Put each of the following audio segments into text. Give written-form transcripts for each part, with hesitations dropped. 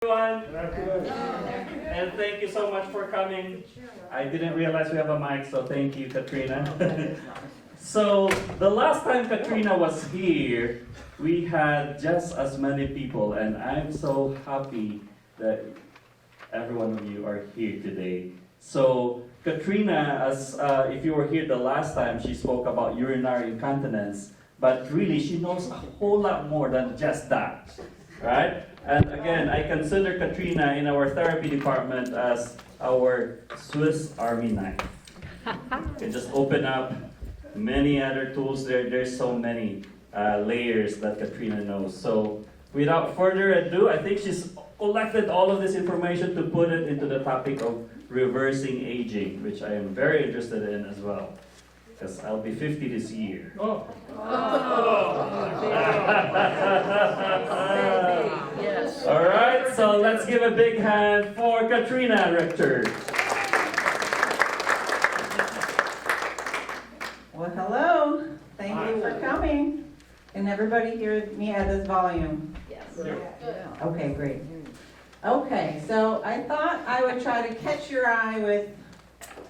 Everyone, and thank you so much for coming. I didn't realize we have a mic, so thank you, Katrina. So the last time Katrina was here, we had just as many people, and I'm so happy that every one of you are here today. So Katrina, as if you were here the last time, she spoke about urinary incontinence, but really she knows a whole lot more than just that, right? And again, I consider Katrina in our therapy department as our Swiss Army knife. You can just open up many other tools there. There's so many layers that Katrina knows. So without further ado, I think she's collected all of this information to put it into the topic of reversing aging, which I am very interested in as well, because I'll be 50 this year. Yes. All right, so let's give a big hand for Katrina Richter. Well, hello. Thank you for coming. Can everybody hear me at this volume? Yes. Okay, great. Okay, so I thought I would try to catch your eye with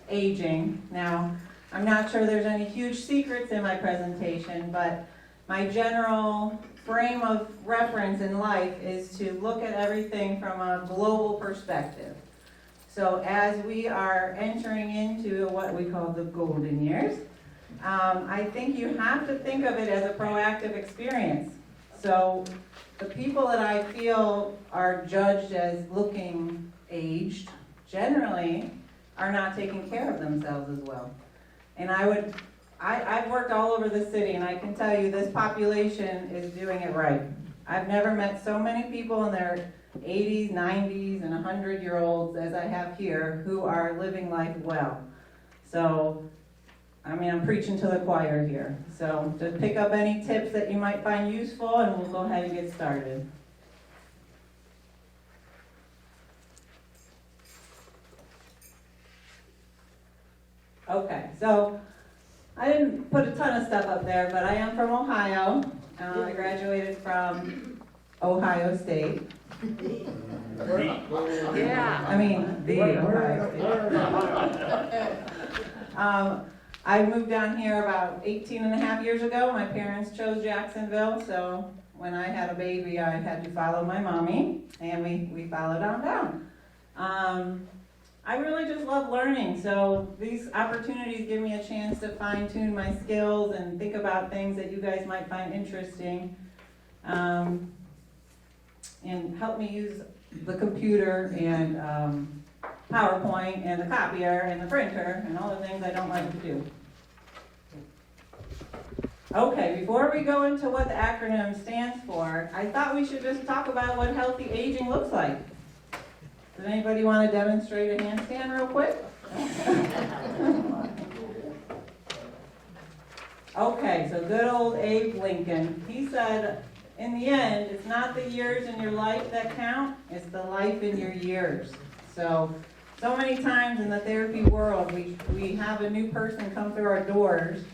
aging. Now, I'm not sure there's any huge secrets in my presentation, but my general frame of reference in life is to look at everything from a global perspective. So as we are entering into what we call the golden years, I think you have to think of it as a proactive experience. So the people that I feel are judged as looking aged generally are not taking care of themselves as well. And I've worked all over the city, and I can tell you this population is doing it right. I've never met so many people in their 80s, 90s, and 100-year-olds as I have here who are living life well. So, I mean, I'm preaching to the choir here. So just pick up any tips that you might find useful, and we'll go ahead and get started. Okay, so I didn't put a ton of stuff up there, but I am from Ohio. I graduated from Ohio State. Yeah. I mean, the Ohio State. I moved down here about 18 and a half years ago. My parents chose Jacksonville, so when I had a baby, I had to follow my mommy, and we followed on down. I really just love learning, so these opportunities give me a chance to fine-tune my skills and think about things that you guys might find interesting, and help me use the computer and PowerPoint and the copier and the printer and all the things I don't like to do. Okay, before we go into what the acronym stands for, I thought we should just talk about what healthy aging looks like. Does anybody want to demonstrate a handstand real quick? Okay, so good old Abe Lincoln. He said, in the end, it's not the years in your life that count, it's the life in your years. So many times in the therapy world, we have a new person come through our doors,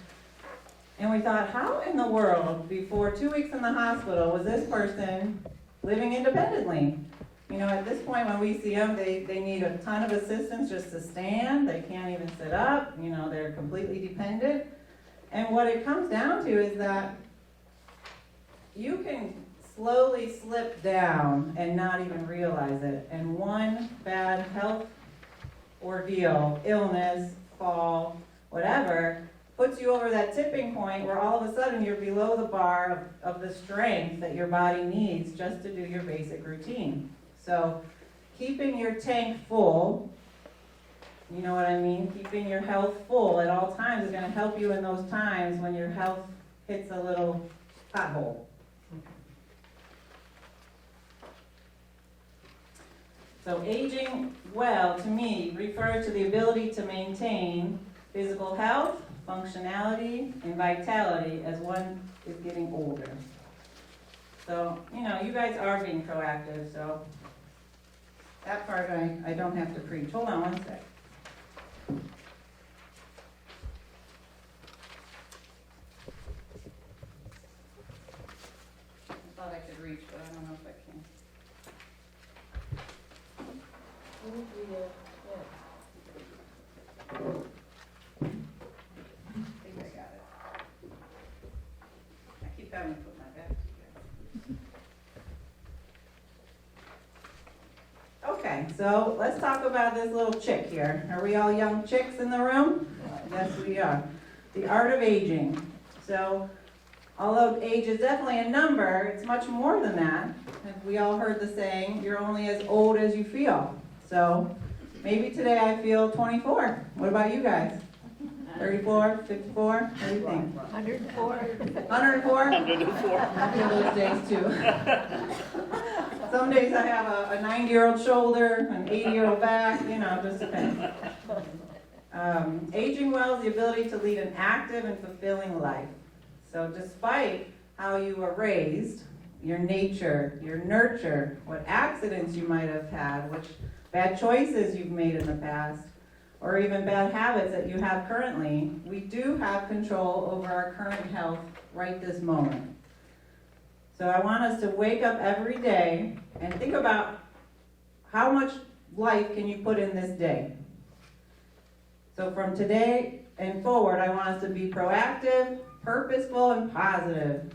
and we thought, how in the world, before 2 weeks in the hospital, was this person living independently? You know, at this point when we see them, they need a ton of assistance just to stand. They can't even sit up. You know, they're completely dependent. And what it comes down to is that you can slowly slip down and not even realize it. And one bad health ordeal, illness, fall, whatever, puts you over that tipping point where all of a sudden you're below the bar of the strength that your body needs just to do your basic routine. So keeping your tank full, you know what I mean? Keeping your health full at all times is going to help you in those times when your health hits a little pothole. So aging well, to me, refers to the ability to maintain physical health, functionality, and vitality as one is getting older. So, you know, you guys are being proactive, so that part I don't have to preach. Hold on one sec. I thought I could reach, but I don't know if I can. I think I got it. I keep having to put my back together. Okay, so let's talk about this little chick here. Are we all young chicks in the room? Yes, we are. The art of aging. So, although age is definitely a number, it's much more than that. We all heard the saying, you're only as old as you feel. So, maybe today I feel 24. What about you guys? 34, 54? What do you think? 104. 104? 104. I feel those days too. Some days I have a 90-year-old shoulder, an 80-year-old back, you know, just depends. Aging well is the ability to lead an active and fulfilling life. So despite how you were raised, your nature, your nurture, what accidents you might have had, which bad choices you've made in the past, or even bad habits that you have currently, we do have control over our current health right this moment. So I want us to wake up every day and think about how much life can you put in this day. So from today and forward, I want us to be proactive, purposeful, and positive.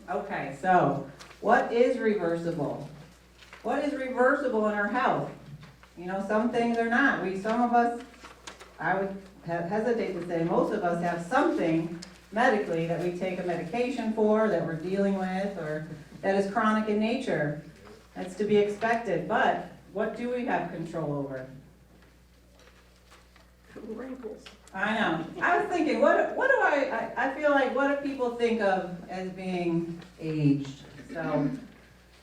Okay, so what is reversible? What is reversible in our health? You know, some things are not. Some of us, I would hesitate to say, most of us have something medically that we take a medication for, that we're dealing with, or that is chronic in nature. That's to be expected. But what do we have control over? Wrinkles. I know. I was thinking, I feel like, what do people think of as being aged? So,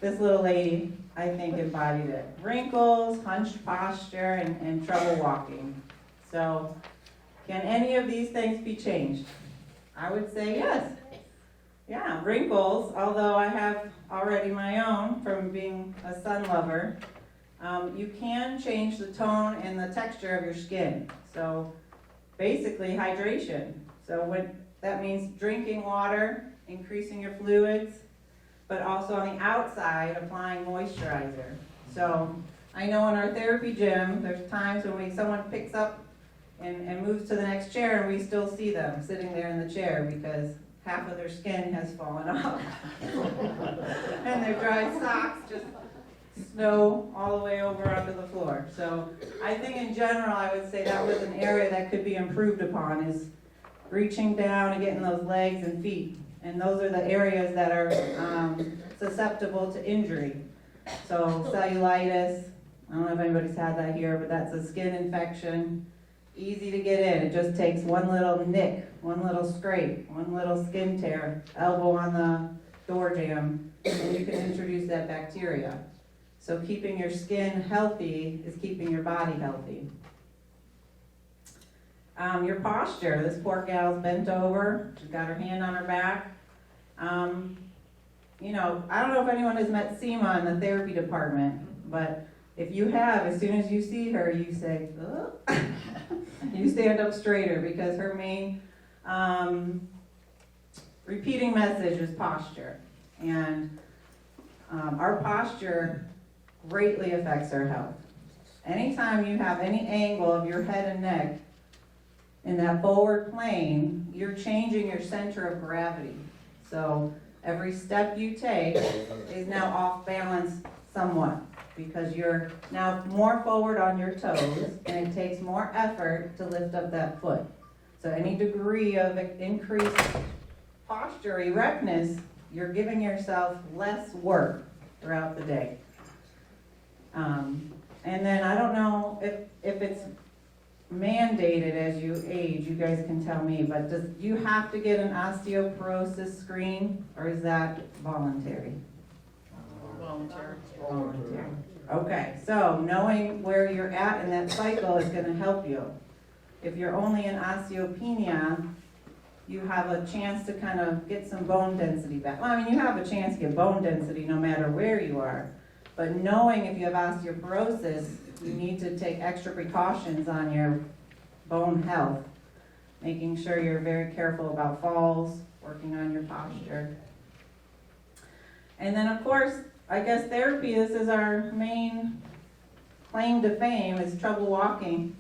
this little lady, I think, embodied it. Wrinkles, hunched posture, and trouble walking. So, can any of these things be changed? I would say yes. Yeah, wrinkles, although I have already my own from being a sun lover, you can change the tone and the texture of your skin. So basically hydration. So that means drinking water, increasing your fluids, but also on the outside applying moisturizer. So I know in our therapy gym, there's times when someone picks up and moves to the next chair and we still see them sitting there in the chair because half of their skin has fallen off. And their dry socks just snow all the way over onto the floor. So I think in general, I would say that was an area that could be improved upon, is reaching down and getting those legs and feet. And those are the areas that are susceptible to injury. So cellulitis, I don't know if anybody's had that here, but that's a skin infection. Easy to get in. It just takes one little nick, one little scrape, one little skin tear, elbow on the door jamb, and you can introduce that bacteria. So keeping your skin healthy is keeping your body healthy. Your posture. This poor gal's bent over. She's got her hand on her back. You know, I don't know if anyone has met Seema in the therapy department, but if you have, as soon as you see her, you say, oh. You stand up straighter, because her main repeating message is posture. And our posture greatly affects our health. Anytime you have any angle of your head and neck in that forward plane, you're changing your center of gravity. So every step you take is now off balance somewhat, because you're now more forward on your toes, and it takes more effort to lift up that foot. So any degree of increased posture, erectness, you're giving yourself less work throughout the day. And then I don't know if it's mandated as you age, you guys can tell me, but do you have to get an osteoporosis screen, or is that voluntary? Volunteer. Voluntary. Okay, so knowing where you're at in that cycle is going to help you. If you're only in osteopenia, you have a chance to kind of get some bone density back. Well, I mean, you have a chance to get bone density no matter where you are. But knowing if you have osteoporosis, you need to take extra precautions on your bone health, making sure you're very careful about falls, working on your posture. And then, of course, I guess therapy, this is our main claim to fame, is trouble walking.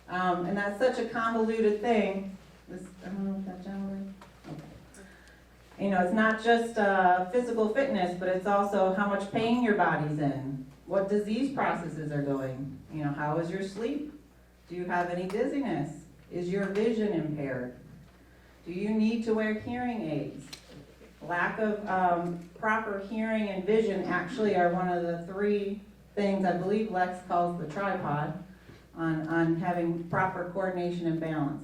And that's such a convoluted thing. This, I don't know if that gentleman. Okay. You know, it's not just physical fitness, but it's also how much pain your body's in, what disease processes are going. You know, how is your sleep? Do you have any dizziness? Is your vision impaired? Do you need to wear hearing aids? Lack of proper hearing and vision actually are one of the 3 things I believe Lex calls the tripod on having proper coordination and balance.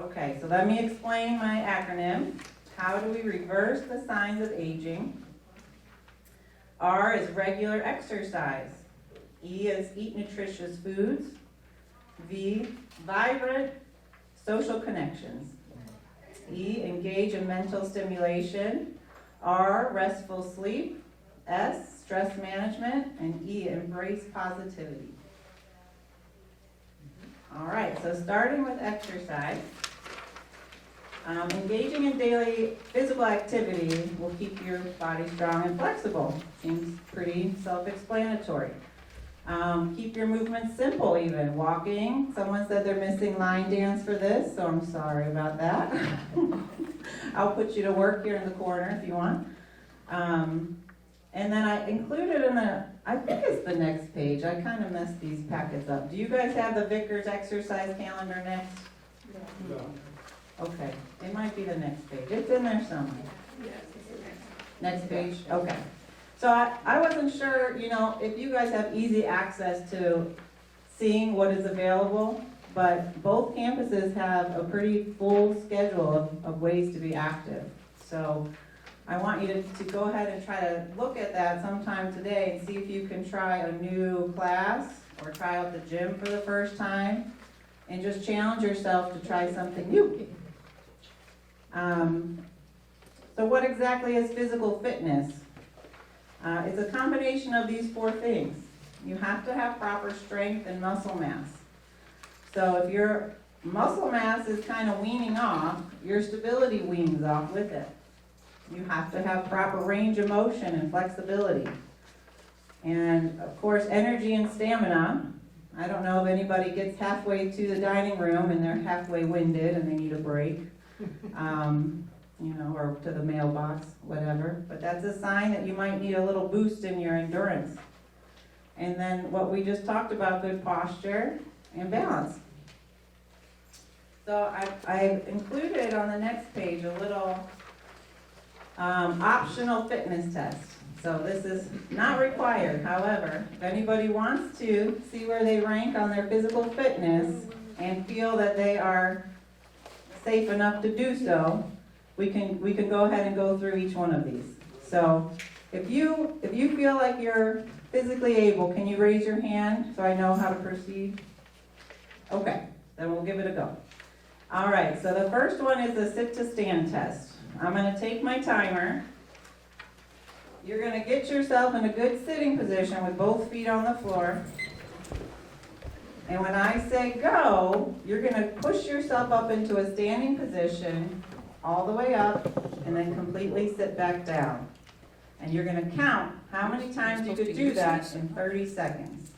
Okay, so let me explain my acronym. How do we reverse the signs of aging? R is regular exercise. E is eat nutritious foods. V, vibrant social connections. E, engage in mental stimulation. R, restful sleep. S, stress management. And E, embrace positivity. All right, so starting with exercise. Engaging in daily physical activity will keep your body strong and flexible. Seems pretty self-explanatory. Keep your movements simple even. Walking, someone said they're missing line dance for this, so I'm sorry about that. I'll put you to work here in the corner if you want. And then I included in the, I think it's the next page, I kind of messed these packets up. Do you guys have the Vickers exercise calendar next? No. Okay, it might be the next page. It's in there somewhere. Next page, okay. So I wasn't sure, you know, if you guys have easy access to seeing what is available, but both campuses have a pretty full schedule of ways to be active. So I want you to go ahead and try to look at that sometime today and see if you can try a new class or try out the gym for the first time and just challenge yourself to try something new. So what exactly is physical fitness? It's a combination of these 4 things. You have to have proper strength and muscle mass. So if your muscle mass is kind of weaning off, your stability weans off with it. You have to have proper range of motion and flexibility. And of course, energy and stamina. I don't know if anybody gets halfway to the dining room and they're halfway winded and they need a break. You know, or to the mailbox, whatever. But that's a sign that you might need a little boost in your endurance. And then what we just talked about, good posture and balance. So I've included on the next page a little optional fitness test. So this is not required. However, if anybody wants to see where they rank on their physical fitness and feel that they are safe enough to do so, we can go ahead and go through each one of these. So if you feel like you're physically able, can you raise your hand so I know how to proceed? Okay, then we'll give it a go. All right, so the first one is the sit to stand test. I'm going to take my timer. You're going to get yourself in a good sitting position with both feet on the floor. And when I say go, you're going to push yourself up into a standing position all the way up and then completely sit back down. And you're going to count how many times you could do that in 30 seconds.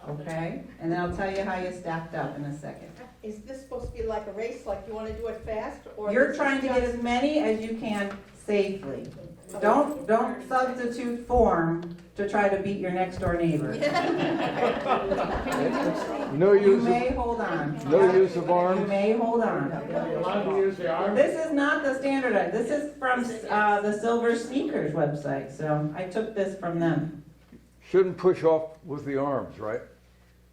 Okay? And then I'll tell you how you stacked up in a second. Is this supposed to be like a race, like you want to do it fast? Or You're this trying to is get just- as many as you can safely. Don't substitute form to try to beat your next door neighbor. No You use may of, hold on. no use of You arms. may hold on. Allowed to use the arms? This is not the standard, this is from the Silver Sneakers website, so I took this from them. Shouldn't push off with the arms, right?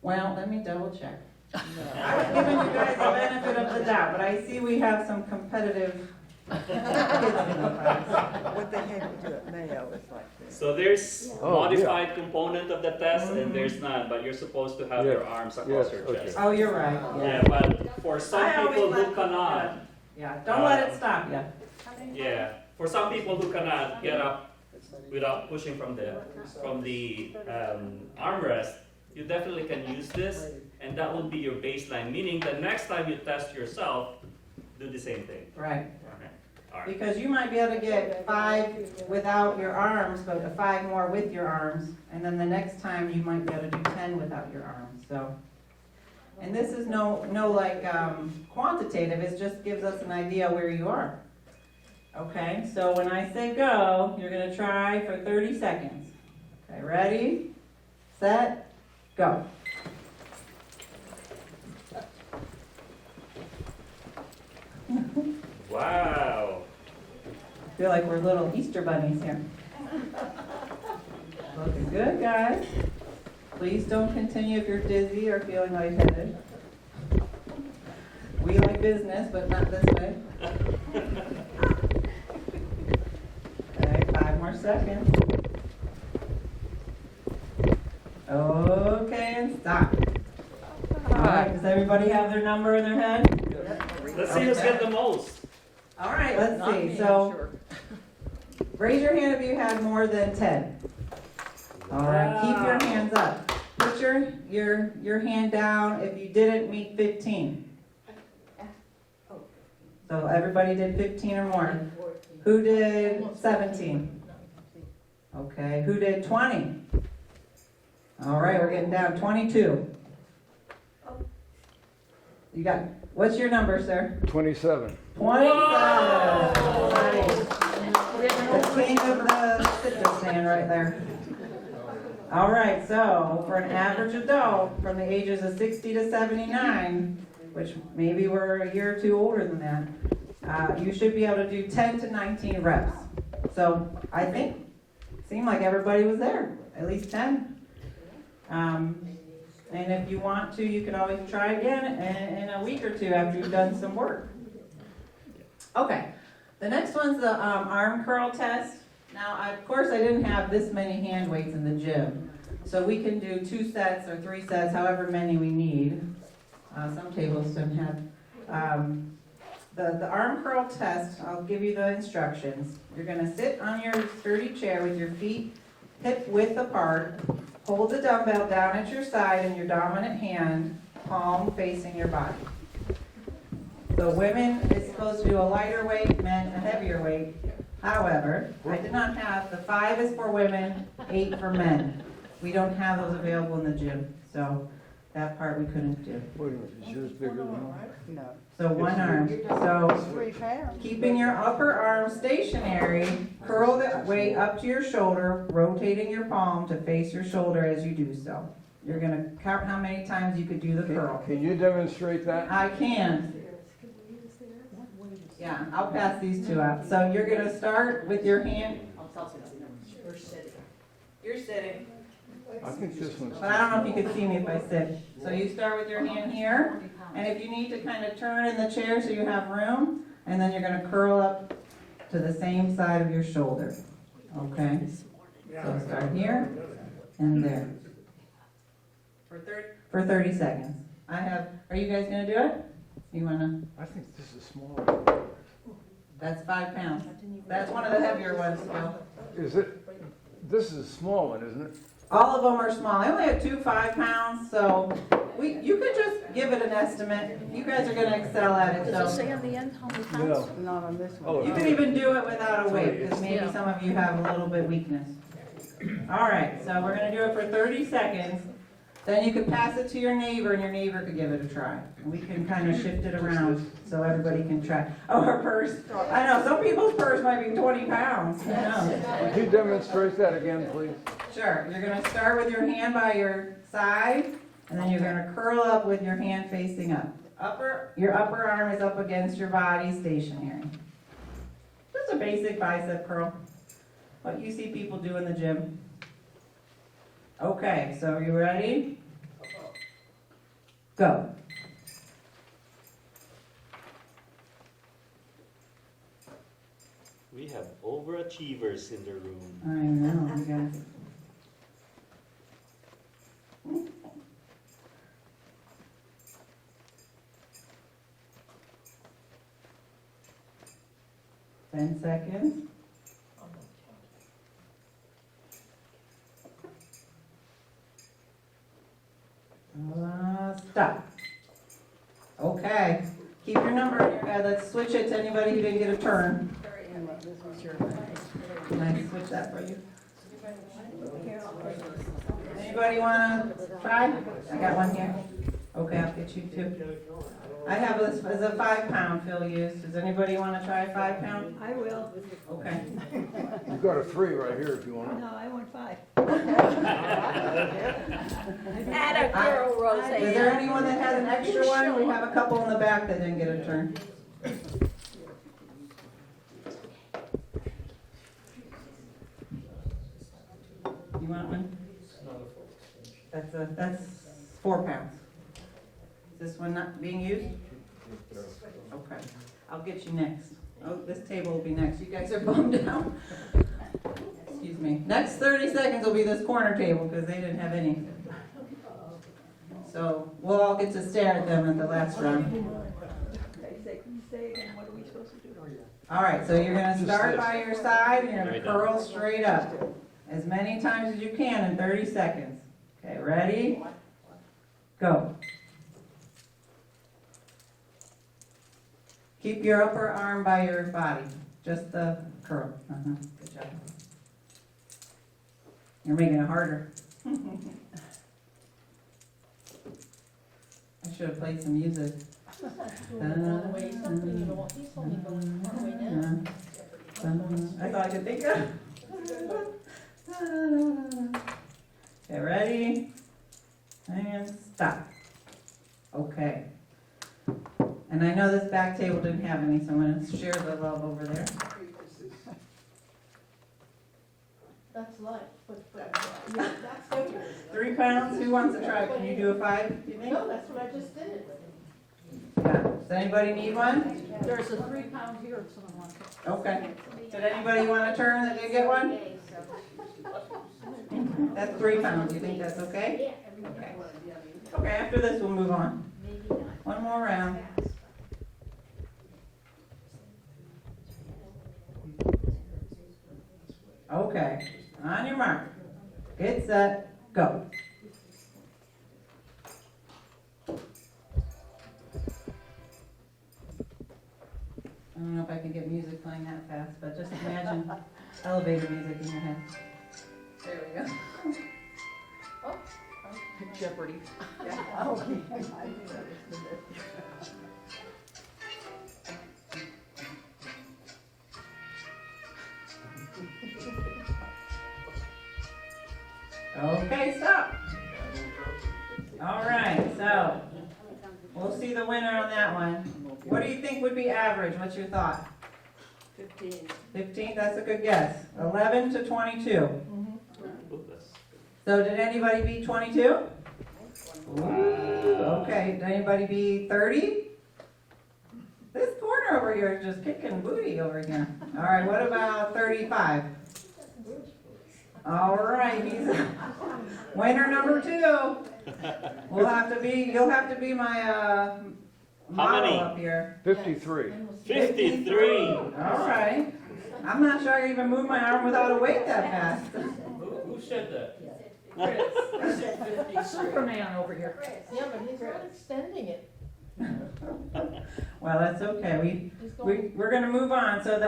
Well, let me double check. I was giving you guys the benefit of the doubt, but I see we have some competitive kids in the class. What they had to do at Mayo is like this. So there's Oh, modified component of the test and there's none, but you're supposed to have your Yes. arms across Yes, your okay. chest. Oh, you're right, Yeah, yeah. but for some I always people who let- cannot, Yeah, don't let it stop you. yeah, for some people who cannot get up without pushing from the armrest, you definitely can use this, and that will be your baseline. Meaning the next time you test yourself, do the same thing. Right. Okay. All right. Because you might be able to get 5 without your arms, but 5 more with your arms. And then the next time you might be able to do 10 without your arms, so. And this is no like quantitative, it just gives us an idea where you are. Okay, so when I say go, you're gonna try for 30 seconds. Okay, ready, set, go. Wow. I feel like we're little Easter bunnies here. Looking good, guys. Please don't continue if you're dizzy or feeling lightheaded. We like business, but not this way. Okay, 5 more seconds. Okay, and stop. All right, does everybody have their number in their head? Let's see who's got the most. All right, let's Not see. me, So sure. raise your hand if you had more than 10. All right, keep your hands up. Put your hand down if you didn't meet 15. So everybody did 15 or more. Who did 17? Okay, who did 20? All right, we're getting down 22. You got, what's your number, sir? 27. 27. Nice. The king of the citrus stand right there. All right, so for an average adult from the ages of 60 to 79, which maybe we're a year or two older than that, you should be able to do 10 to 19 reps. So I think, seemed like everybody was there, at least 10. And if you want to, you can always try again in a week or two after you've done some work. Okay, the next one's the arm curl test. Now, of course, I didn't have this many hand weights in the gym. So we can do 2 sets or 3 sets, however many we need. Some tables don't have. The arm curl test, I'll give you the instructions. You're gonna sit on your sturdy chair with your feet hip width apart. Hold the dumbbell down at your side in your dominant hand, palm facing your body. So women is supposed to do a lighter weight, men a heavier weight. However, I did not have, the 5 is for women, 8 for men. We don't have those available in the gym, so that part we couldn't do. Wait a minute, is yours bigger than mine? No. So one arm. So 3 pounds. keeping your upper arm stationary, curl the weight up to your shoulder, rotating your palm to face your shoulder as you do so. You're gonna count how many times you could do the curl. Can you demonstrate that? I can. Yeah, I'll pass these 2 out. So you're gonna start with your hand. You're sitting. I think this one's. But I don't know if you can see me if I sit. So you start with your hand here, and if you need to kind of turn in the chair so you have room, and then you're gonna curl up to the same side of your shoulder. Okay? So start here and there. For 30 seconds. Are you guys gonna do it? You wanna, I think this is smaller. that's 5 pounds. That's one of the heavier ones, Phil. Is it? This is a small one, isn't it? All of them are small. I only have 2 5 pounds, so you could just give it an estimate. You guys are gonna excel at it, Does it so. say on the end how many pounds? No. Not on this Oh, one. You could even do it without a weight, because maybe Yeah. some of you have a little bit weakness. All right, so we're gonna do it for 30 seconds. Then you could pass it to your neighbor, and your neighbor could give it a try. And we can kind of shift it around so everybody can try. Oh, her purse. I know, some people's purse might be 20 pounds, who knows? Would you demonstrate that again, please? Sure, you're gonna start with your hand by your side, and then you're gonna curl up with your hand facing up. Your upper arm is up against your body, stationary. Just a basic bicep curl, what you see people do in the gym. Okay, so are you ready? Go. We have overachievers in the room. I know, you guys. Ten seconds. Stop. Okay. Keep your number in your head. Let's switch it to anybody who didn't get a turn. Can I switch that for you? Anybody wanna try? I got one here. Okay, I'll get you two. I have this as a 5-pound Phil used. Does anybody wanna try a 5-pound? I will. Okay. You've got a 3 right here if you want it. No, I want 5. Atta girl, Is Roseanne. there anyone that has an extra one? We have a couple in the back that didn't get a turn. You want one? That's 4 pounds. Is this one not being used? Okay, I'll get you next. Oh, this table will be next. You guys are bummed out. Excuse me. Next 30 seconds will be this corner table because they didn't have any. So we'll all get to stare at them at the last round. Say again, what are we supposed to do? All right, so you're gonna start by your side and you're gonna curl straight up. As many times as you can in 30 seconds. Okay, ready? Go. Keep your upper arm by your body, just the curl. Good job. You're making it harder. I should have played some music. That's all I could think of. Okay, ready? And stop. Okay. And I know this back table didn't have any, so I'm going to share the love over there. That's life, but, yeah, that's different. 3 pounds, who wants to try? Can you do a 5, you think? No, that's what I just did. Yeah. Does anybody need one? There's a 3 pound here if someone wants it. Okay. Did anybody want to turn that did get one? That's 3 pounds, you think that's okay? Okay. Okay, after this we'll move on. One more round. Okay, on your mark. Get set, go. I don't know if I can get music playing that fast, but just imagine elevator music in your head. There we go. Jeopardy. Okay, stop. All right, so we'll see the winner on that one. What do you think would be average? What's your thought? 15. 15, that's a good guess. 11 to 22. So did anybody beat 22? Ooh, okay, did anybody beat 30? This corner over here is just kicking booty over here. All right, what about 35? All right, he's winner number 2. You'll have to be my model many? up here. 53. 53. All right. I'm not sure I can even move my arm without a weight that fast. Who said that? Superman over here. Yeah, but he's not extending it. Well, that's okay. He's going, We're gonna move on. So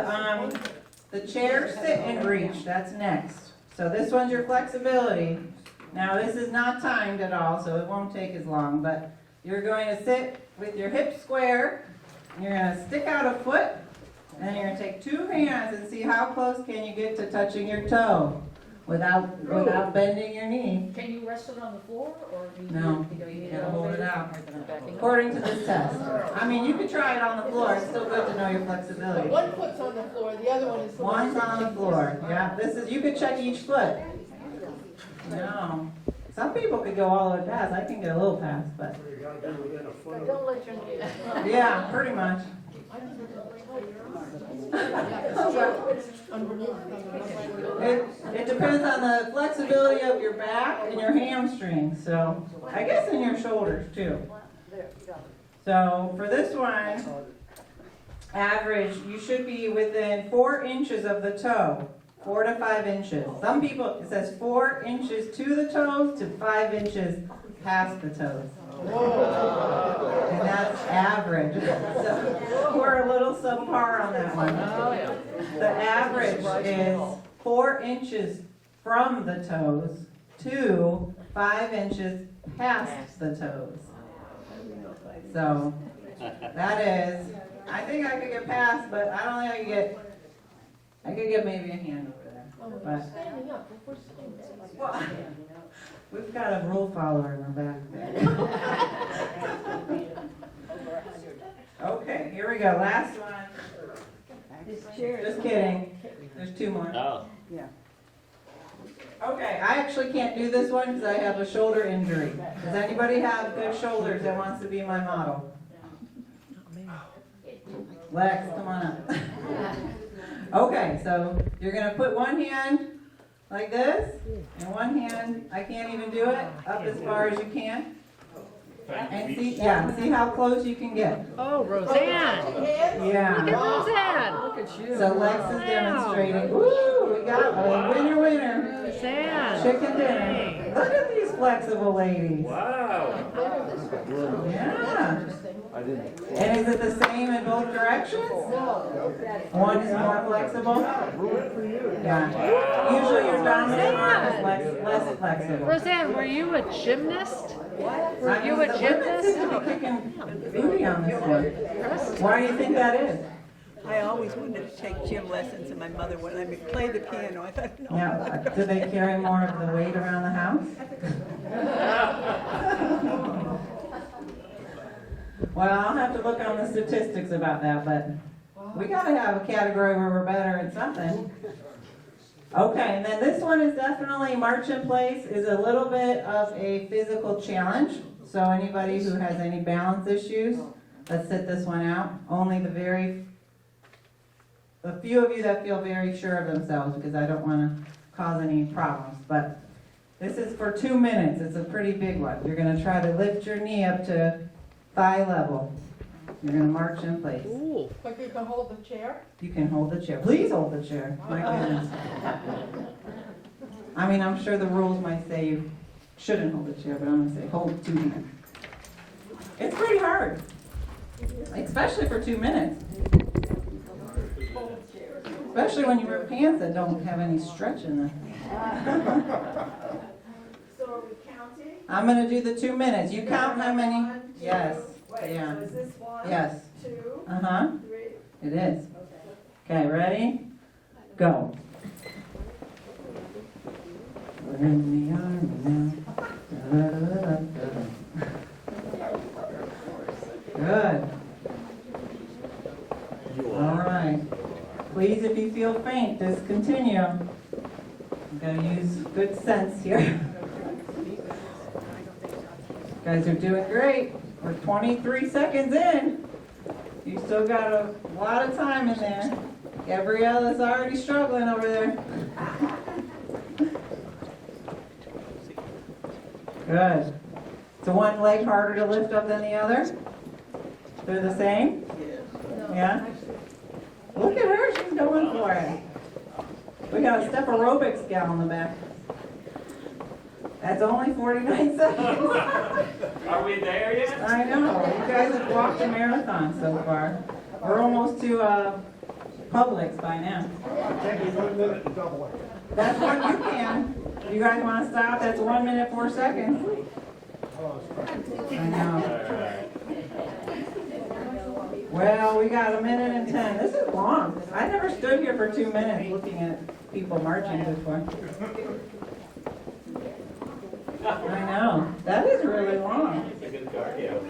the chair sit and reach, that's next. So this one's your flexibility. Now this is not timed at all, so it won't take as long, but you're going to sit with your hips square, and you're gonna stick out a foot, and then you're gonna take 2 hands and see how close can you get to touching your toe without bending your knee. Can you rest it on the floor or do you? No, you need gotta hold it out. Backing up? According to this test. I mean, you could try it on the floor, it's still good to know your but flexibility. one foot's on the floor, the other one is the one. One's on the floor, yeah, you could check each foot. No, some people could go all the way past, I can get a little past, but, But don't let your knee. yeah, pretty much. It depends on the flexibility of your back and your hamstrings, so, I guess in your shoulders too. So, for this one, average, you should be within 4 inches of the toe, 4 to 5 inches. Some people, it says 4 inches to the toes to 5 inches past the toes. And that's average. So we're a little subpar on that one. Oh, yeah. The average is 4 inches from the toes to 5 inches past the toes. So that is, I think I could get past, but I don't think I could get maybe a hand over there. But Standing up, if we're sitting there like well, we've got a rule follower in the back there. Okay, here we go. Last one. Just kidding. There's 2 more. Oh. Okay, I actually can't do this one because I have a shoulder injury. Does anybody have good shoulders that wants to be my model? Lex, come on up. Okay, so you're gonna put one hand like this, and one hand, I can't even do it, up as far as you can. And see, yeah, see how close you can get. Oh, Roseanne. Look at Yeah. Roseanne. Look at you. So Lex is demonstrating. Woo, we got a winner. Roseanne. Chicken dinner. Look at these flexible ladies. Wow. Yeah. I didn't. And is it the same in both directions? One is more flexible? Yeah. Usually your dominant arm is less flexible. Roseanne, were you a gymnast? Were you a The women gymnast? seem to be kicking booty on this one. Why do you think that is? I always wanted to take gym lessons, and my mother would let me play the piano. I thought, no. Now, do they carry more of the weight around the house? Well, I'll have to look on the statistics about that, but we gotta have a category where we're better at something. Okay, and then this one is definitely March in Place is a little bit of a physical challenge. So anybody who has any balance issues, let's sit this one out. Only the few of you that feel very sure of themselves, because I don't want to cause any problems. But this is for 2 minutes. It's a pretty big one. You're going to try to lift your knee up to thigh level. You're going to march in place. Ooh. Like you can hold the chair? You can hold the chair. Please hold the chair. My goodness. I mean, I'm sure the rules might say you shouldn't hold the chair, but I'm going to say hold 2 hands. It's pretty hard, especially for 2 minutes. Especially when you wear pants that don't have any stretch in them. So are we counting? I'm going to do the 2 minutes. You count how many? Yes. Wait, Yeah. so is this 1, Yes. 2, Uh-huh. 3? It is. Okay, ready? Go. We're in the army now. Good. All right. Please, if you feel faint, discontinue. I'm going to use good sense here. You guys are doing great. We're 23 seconds in. You still got a lot of time in there. Gabriella's already struggling over there. Good. So one leg harder to lift up than the other? They're the same? Yeah? Look at her, she's going for it. We got a step aerobics gal in the back. That's only 49 seconds. Are we there yet? I know, you guys have walked a marathon so far. We're almost to Publix by now. Take you 1 minute to double it. That's what you can. You guys want to stop? That's 1 minute, 4 seconds. I know. Well, we got 1 minute and 10. This is long. I never stood here for 2 minutes looking at people marching before. I know. That is really long. It's a good cardio.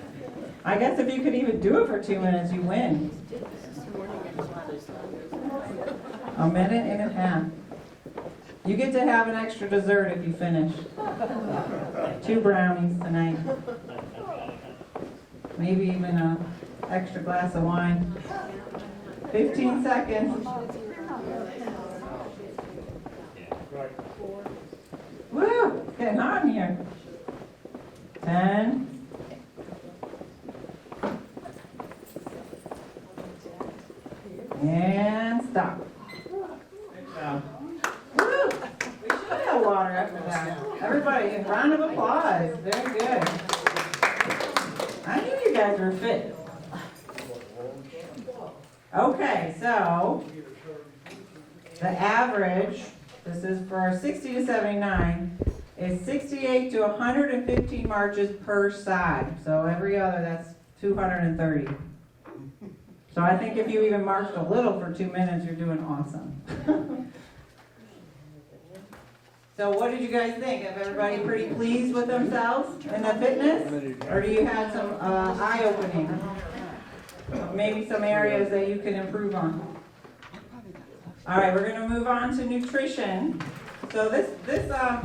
I guess if you could even do it for 2 minutes, you win. 1 minute and a half. You get to have an extra dessert if you finish. 2 brownies tonight. Maybe even an extra glass of wine. 15 seconds. Woo! Getting hot in here. 10. And stop. Good job. Woo! We should have water after that. Everybody, a round of applause. Very good. I knew you guys were fit. Okay, so the average this is for 60 to 79, is 68 to 115 marches per side. So every other, that's 230. So I think if you even marched a little for 2 minutes, you're doing awesome. So what did you guys think? Have everybody pretty pleased with themselves and the fitness? Or do you have some eye-opening? Maybe some areas that you can improve on? All right, we're going to move on to nutrition. So this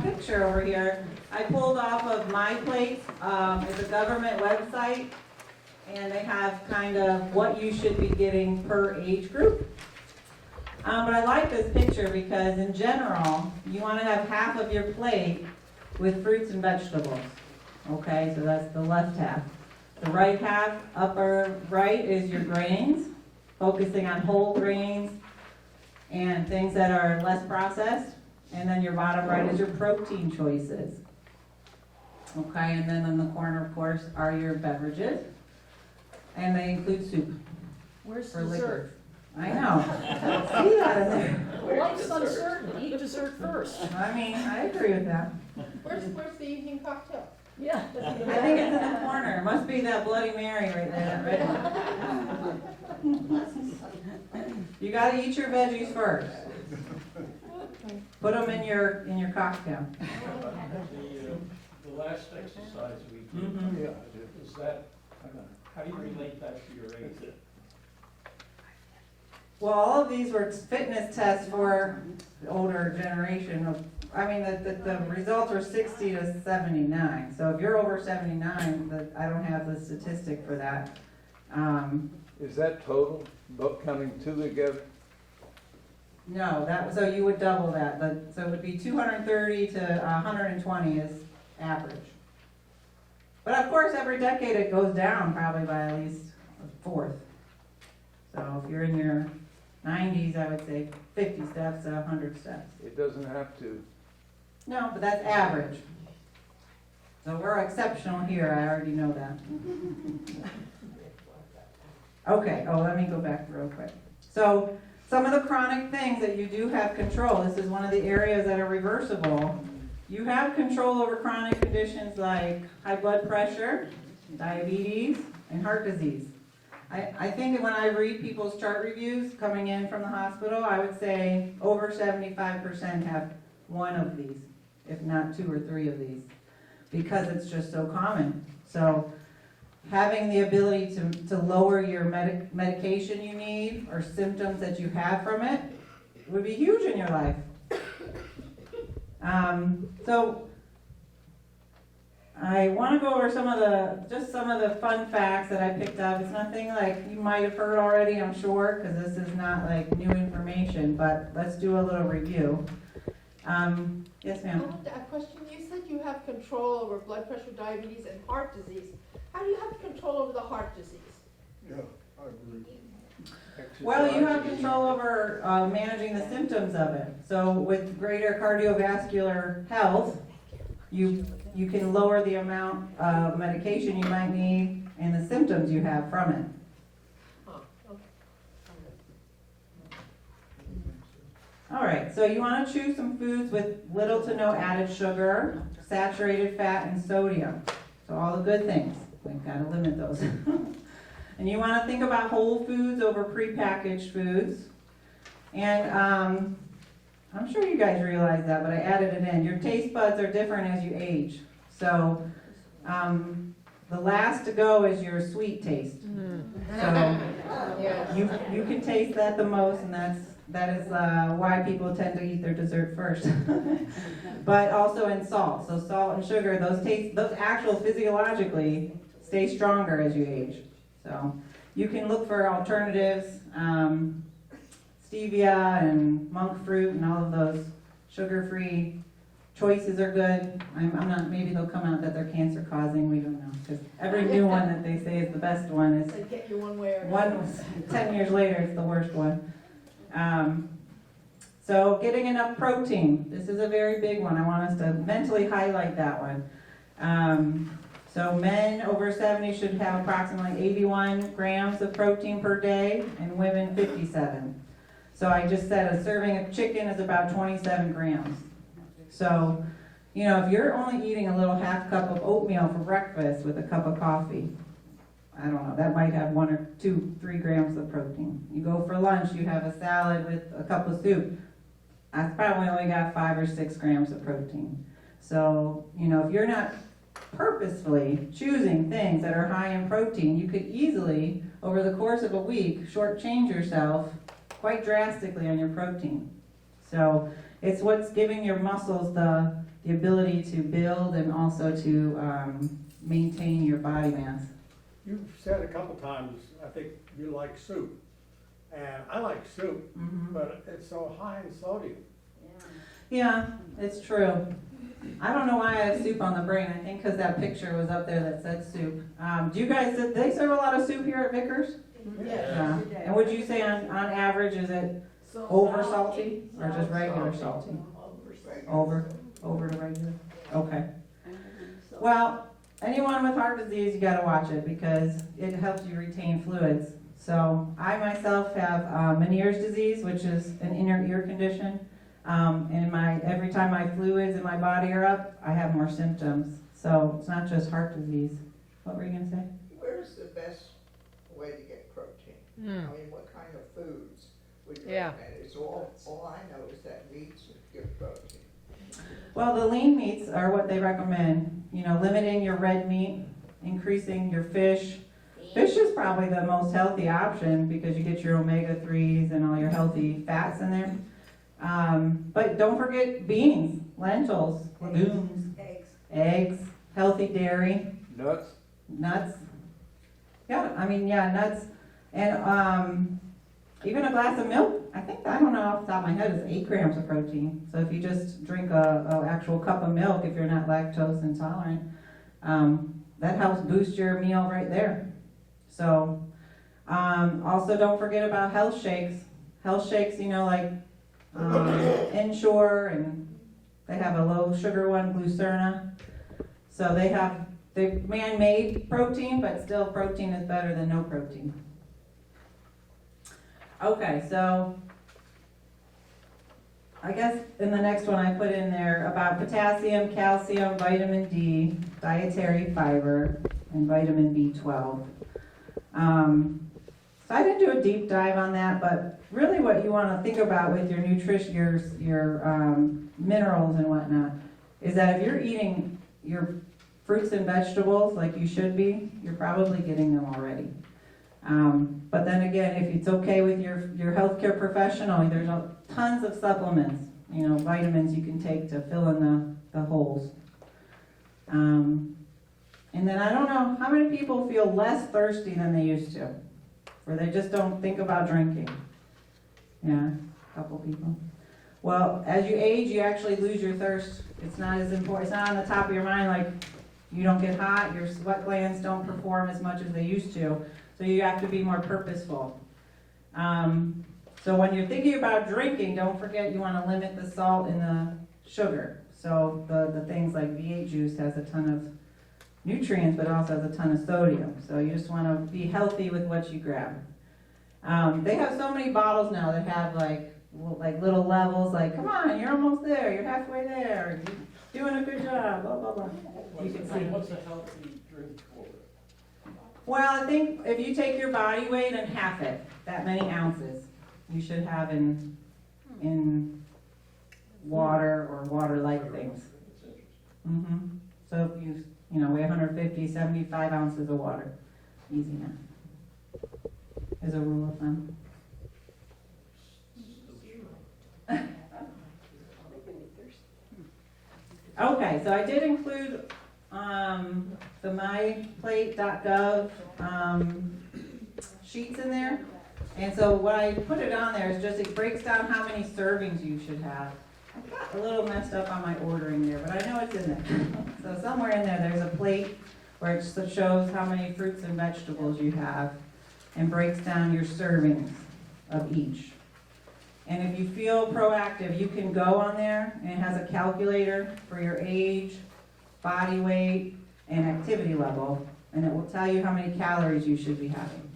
picture over here, I pulled off of MyPlate. It's a government website, and they have kind of what you should be getting per age group. But I like this picture because in general, you want to have half of your plate with fruits and vegetables. Okay, so that's the left half. The right half, upper right, is your grains, focusing on whole grains and things that are less processed. And then your bottom right is your protein choices. Okay, and then in the corner, of course, are your beverages. And they include soup Where's for dessert? liquor. I know. See that in there. Life's uncertain, eat dessert first. I mean, I agree with that. Where's the evening cocktail? Yeah. I think it's in the corner. It must be that Bloody Mary right there, that red one. You gotta eat your veggies first. Put them in your cocktail. The last exercise we did, Mhm. is that, how do you relate that to your age? Well, all of these were fitness tests for the older generation of, I mean, the results were 60 to 79. So if you're over 79, I don't have the statistic for that. Is that total, both coming two together? No, so you would double that. So it would be 230 to 120 is average. But of course, every decade it goes down probably by at least a fourth. So if you're in your 90s, I would say 50 steps to 100 steps. It doesn't have to. No, but that's average. So we're exceptional here, I already know that. Okay, let me go back real quick. So some of the chronic things that you do have control, this is one of the areas that are reversible. You have control over chronic conditions like high blood pressure, diabetes, and heart disease. I think when I read people's chart reviews coming in from the hospital, I would say over 75% have one of these, if not 2 or 3 of these, because it's just so common. So having the ability to lower your medication you need or symptoms that you have from it would be huge in your life. So I want to go over some of the fun facts that I picked up. It's nothing like you might have heard already, I'm sure, because this is not like new information, but let's do a little review. Yes, I ma'am. have a question. You said you have control over blood pressure, diabetes, and heart disease. How do you have control over the heart disease? Yeah, I agree. Well, you have control over managing the symptoms of it. So with greater cardiovascular health, you can lower the amount of medication you might need and the symptoms you have from it. Oh, okay. All right, so you want to choose some foods with little to no added sugar, saturated fat, and sodium. So all the good things. We've got to limit those. And you want to think about whole foods over prepackaged foods. And I'm sure you guys realize that, but I added it in. Your taste buds are different as you age. So the last to go is your sweet taste. So you can taste that the most, and that is why people tend to eat their dessert first. But also in salt. So salt and sugar, those actual physiologically stay stronger as you age. So you can look for alternatives, stevia and monk fruit and all of those sugar-free choices are good. I'm not, maybe they'll come out that they're cancer causing, we don't know. Because every new one that they say is the best one is, They get you one way or another. 10 years later it's the worst one. So getting enough protein, this is a very big one. I want us to mentally highlight that one. So men over 70 should have approximately 81 grams of protein per day, and women 57. So I just said a serving of chicken is about 27 grams. So, you know, if you're only eating a little half cup of oatmeal for breakfast with a cup of coffee, I don't know, that might have 1 or 2, 3 grams of protein. You go for lunch, you have a salad with a cup of soup. That's probably only got 5 or 6 grams of protein. So, you know, if you're not purposefully choosing things that are high in protein, you could easily, over the course of a week, shortchange yourself quite drastically on your protein. So it's what's giving your muscles the ability to build and also to maintain your body mass. You've said a couple times, I think you like soup. And I like soup, but it's so high in sodium. Yeah, it's true. I don't know why I have soup on the brain. I think because that picture was up there that said soup. Do you guys, do they serve a lot of soup here at Vickers? Yeah. And would you say on average, is it over salty or just regular salty? Over to regular? Okay. Well, anyone with heart disease, you gotta watch it because it helps you retain fluids. So I myself have Meniere's disease, which is an inner ear condition. And every time my fluids in my body are up, I have more symptoms. So it's not just heart disease. What were you gonna say? Where's the best way to get protein? I mean, what kind of foods would you Yeah. recommend? It's all I know is that meats give protein. Well, the lean meats are what they recommend. You know, limiting your red meat, increasing your fish. Fish is probably the most healthy option because you get your omega-3s and all your healthy fats in there. But don't forget beans, lentils, legumes, eggs, healthy dairy, Nuts? nuts. Yeah, I mean, yeah, nuts. And even a glass of milk, I don't know off the top of my head, is 8 grams of protein. So if you just drink a actual cup of milk, if you're not lactose intolerant, that helps boost your meal right there. So also don't forget about health shakes. Health shakes, you know, like Ensure, and they have a low sugar one, Glucerna. So they're man-made protein, but still protein is better than no protein. Okay, so I guess in the next one I put in there about potassium, calcium, vitamin D, dietary fiber, and vitamin B12. So I didn't do a deep dive on that, but really what you want to think about with your nutrition, your minerals and whatnot, is that if you're eating your fruits and vegetables like you should be, you're probably getting them already. But then again, if it's okay with your healthcare professional, there's tons of supplements, you know, vitamins you can take to fill in the holes. And then I don't know, how many people feel less thirsty than they used to? Or they just don't think about drinking? Yeah, a couple people. Well, as you age, you actually lose your thirst. It's not as important. It's not on the top of your mind, like you don't get hot, your sweat glands don't perform as much as they used to. So you have to be more purposeful. So when you're thinking about drinking, don't forget you want to limit the salt and the sugar. So the things like V8 juice has a ton of nutrients, but also has a ton of sodium. So you just want to be healthy with what you grab. They have so many bottles now that have like little levels, like, come on, you're almost there, you're halfway there, you're doing a good job, blah, blah, blah. You can see. What's a healthy drink for? Well, I think if you take your body weight and half it, that many ounces, you should have in water or water-like things. So if you weigh 150, 75 ounces of water, easy now, is a rule of thumb. Okay, so I did include the myplate.gov sheets in there. And so what I put it on there is just, it breaks down how many servings you should have. I got a little messed up on my ordering there, but I know it's in there. So somewhere in there, there's a plate where it shows how many fruits and vegetables you have and breaks down your servings of each. And if you feel proactive, you can go on there, and it has a calculator for your age, body weight, and activity level, and it will tell you how many calories you should be having.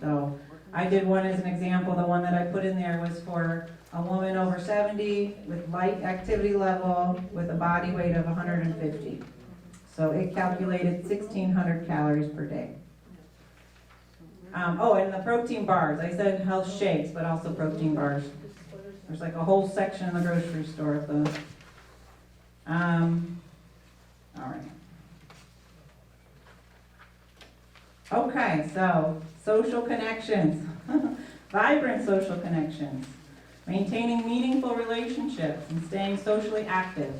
So I did one as an example. The one that I put in there was for a woman over 70 with light activity level with a body weight of 150. So it calculated 1,600 calories per day. Oh, and the protein bars. I said health shakes, but also protein bars. There's like a whole section in the grocery store of those. All right. Okay, so social connections, vibrant social connections, maintaining meaningful relationships and staying socially active.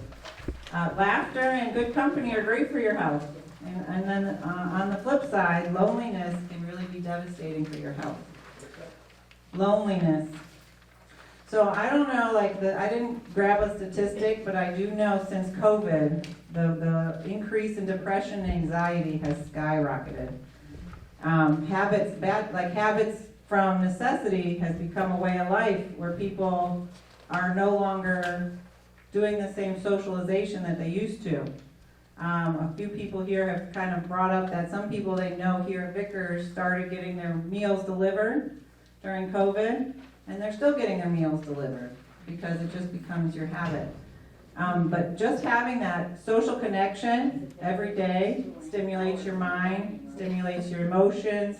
Laughter and good company are great for your health. And then on the flip side, loneliness can really be devastating for your health. Loneliness. So I don't know, I didn't grab a statistic, but I do know since COVID, the increase in depression and anxiety has skyrocketed. Habits from necessity has become a way of life where people are no longer doing the same socialization that they used to. A few people here have kind of brought up that some people they know here at Vickers started getting their meals delivered during COVID, and they're still getting their meals delivered because it just becomes your habit. But just having that social connection every day stimulates your mind, stimulates your emotions,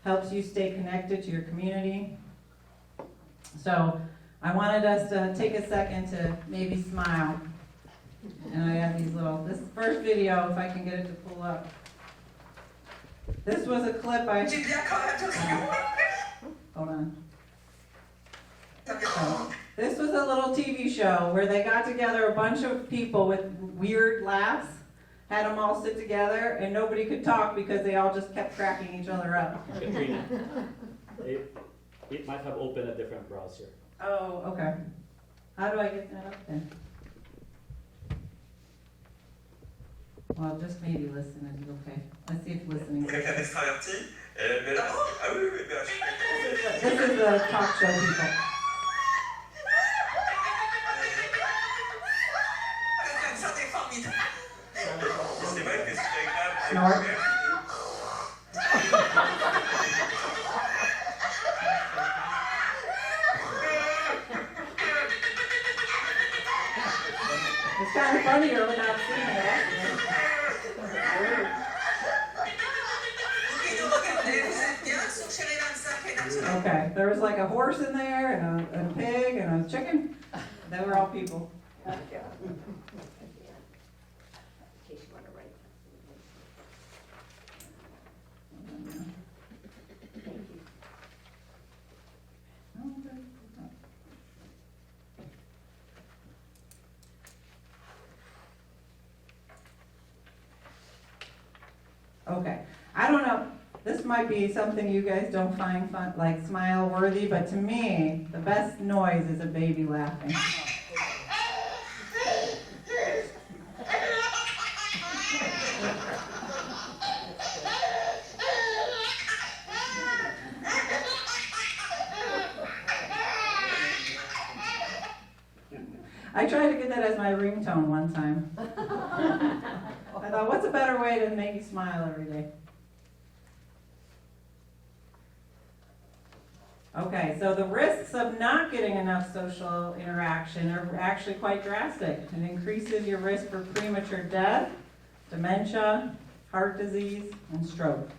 helps you stay connected to your community. So I wanted us to take a second to maybe smile. And I have this first video, if I can get it to pull up. This was a clip hold on. This was a little TV show where they got together a bunch of people with weird laughs, had them all sit together, and nobody could talk because they all just kept cracking each other up. Katrina, it might have opened a different browser. Oh, okay. How do I get that up then? Well, just maybe listen is okay. Let's see if listening is okay. This is the talk show people. Snort. It's kind of funnier without seeing it, actually. Okay, there was like a horse in there, and a pig, and a chicken. They were all people. Okay, I don't know, this might be something you guys don't find fun, like smile worthy, but to me, the best noise is a baby laughing. I tried to get that as my ringtone one time. I thought, what's a better way to make you smile every day? Okay, so the risks of not getting enough social interaction are actually quite drastic. It increases your risk for premature death, dementia, heart disease, and stroke.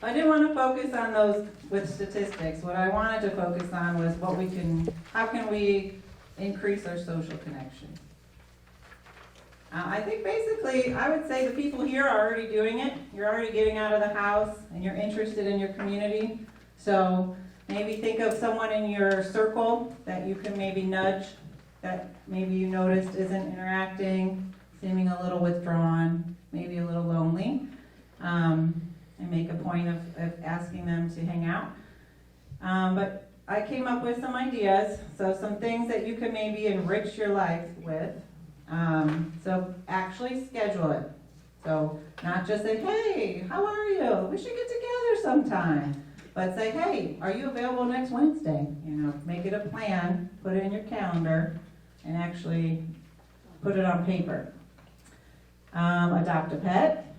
I didn't want to focus on those with statistics. What I wanted to focus on was how can we increase our social connections. I think basically, I would say the people here are already doing it. You're already getting out of the house and you're interested in your community. So maybe think of someone in your circle that you can maybe nudge, that maybe you noticed isn't interacting, seeming a little withdrawn, maybe a little lonely, and make a point of asking them to hang out. But I came up with some ideas, so some things that you can maybe enrich your life with. So actually schedule it. So not just say, hey, how are you? We should get together sometime. But say, hey, are you available next Wednesday? Make it a plan, put it in your calendar, and actually put it on paper. Adopt a pet.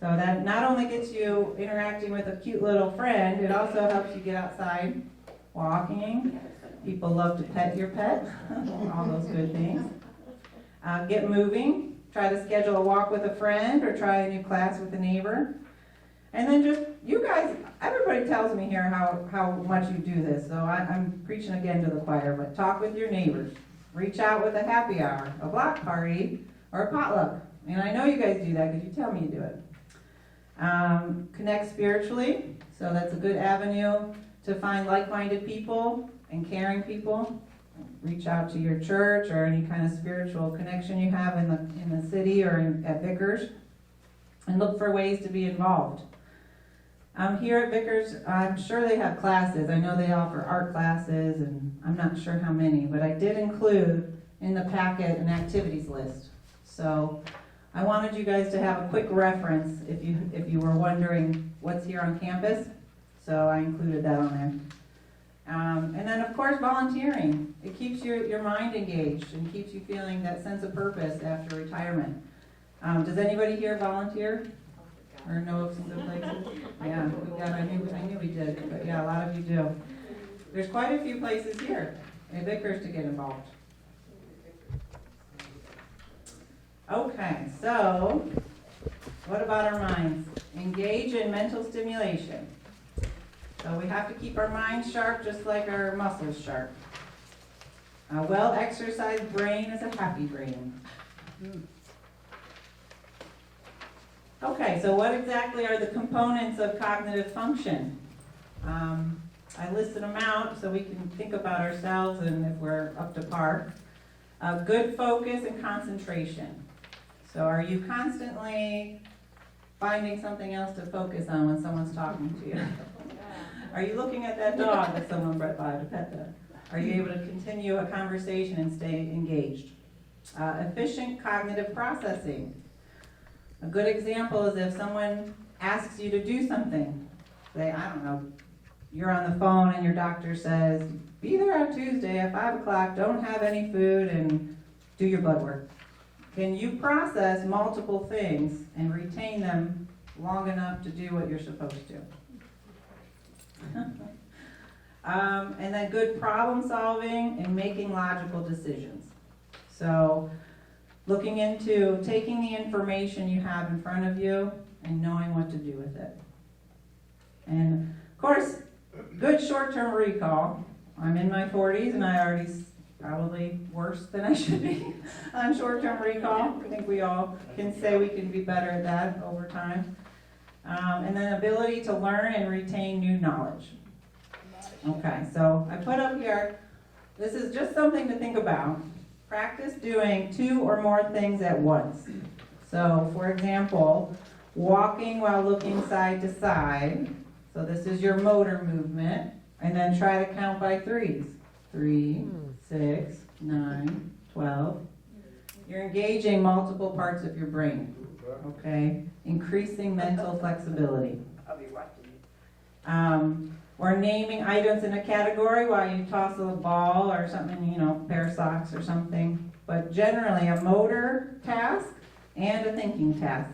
So that not only gets you interacting with a cute little friend, it also helps you get outside, walking. People love to pet your pet, all those good things. Get moving, try to schedule a walk with a friend or try a new class with a neighbor. And then just, you guys, everybody tells me here how much you do this, so I'm preaching again to the choir, but talk with your neighbors. Reach out with a happy hour, a block party, or a potluck. And I know you guys do that because you tell me you do it. Connect spiritually, so that's a good avenue to find like-minded people and caring people. Reach out to your church or any kind of spiritual connection you have in the city or at Vickers, and look for ways to be involved. Here at Vickers, I'm sure they have classes. I know they offer art classes, and I'm not sure how many, but I did include in the packet an activities list. So I wanted you guys to have a quick reference if you were wondering what's here on campus. So I included that on there. And then, of course, volunteering. It keeps your mind engaged and keeps you feeling that sense of purpose after retirement. Does anybody here volunteer? Or know of some good places? Yeah, I knew we did, but yeah, a lot of you do. There's quite a few places here at Vickers to get involved. Okay, so what about our minds? Engage in mental stimulation. So we have to keep our minds sharp just like our muscles sharp. A well-exercised brain is a happy brain. Okay, so what exactly are the components of cognitive function? I listed them out so we can think about ourselves and if we're up to par. Good focus and concentration. So are you constantly finding something else to focus on when someone's talking to you? Are you looking at that dog that someone brought by to pet them? Are you able to continue a conversation and stay engaged? Efficient cognitive processing. A good example is if someone asks you to do something. Say, I don't know, you're on the phone and your doctor says, be there on Tuesday at 5 o'clock, don't have any food, and do your blood work. Can you process multiple things and retain them long enough to do what you're supposed to? And then good problem solving and making logical decisions. So looking into taking the information you have in front of you and knowing what to do with it. And of course, good short-term recall. I'm in my 40s and I already probably worse than I should be on short-term recall. I think we all can say we can be better at that over time. And then ability to learn and retain new knowledge. Okay, so I put up here, this is just something to think about. Practice doing 2 or more things at once. So, for example, walking while looking side to side. So this is your motor movement. And then try to count by 3s. 3, 6, 9, 12. You're engaging multiple parts of your brain. Okay? Increasing mental flexibility. I'll be watching you. Or naming items in a category while you toss a ball or something, pair of socks or something. But generally a motor task and a thinking task.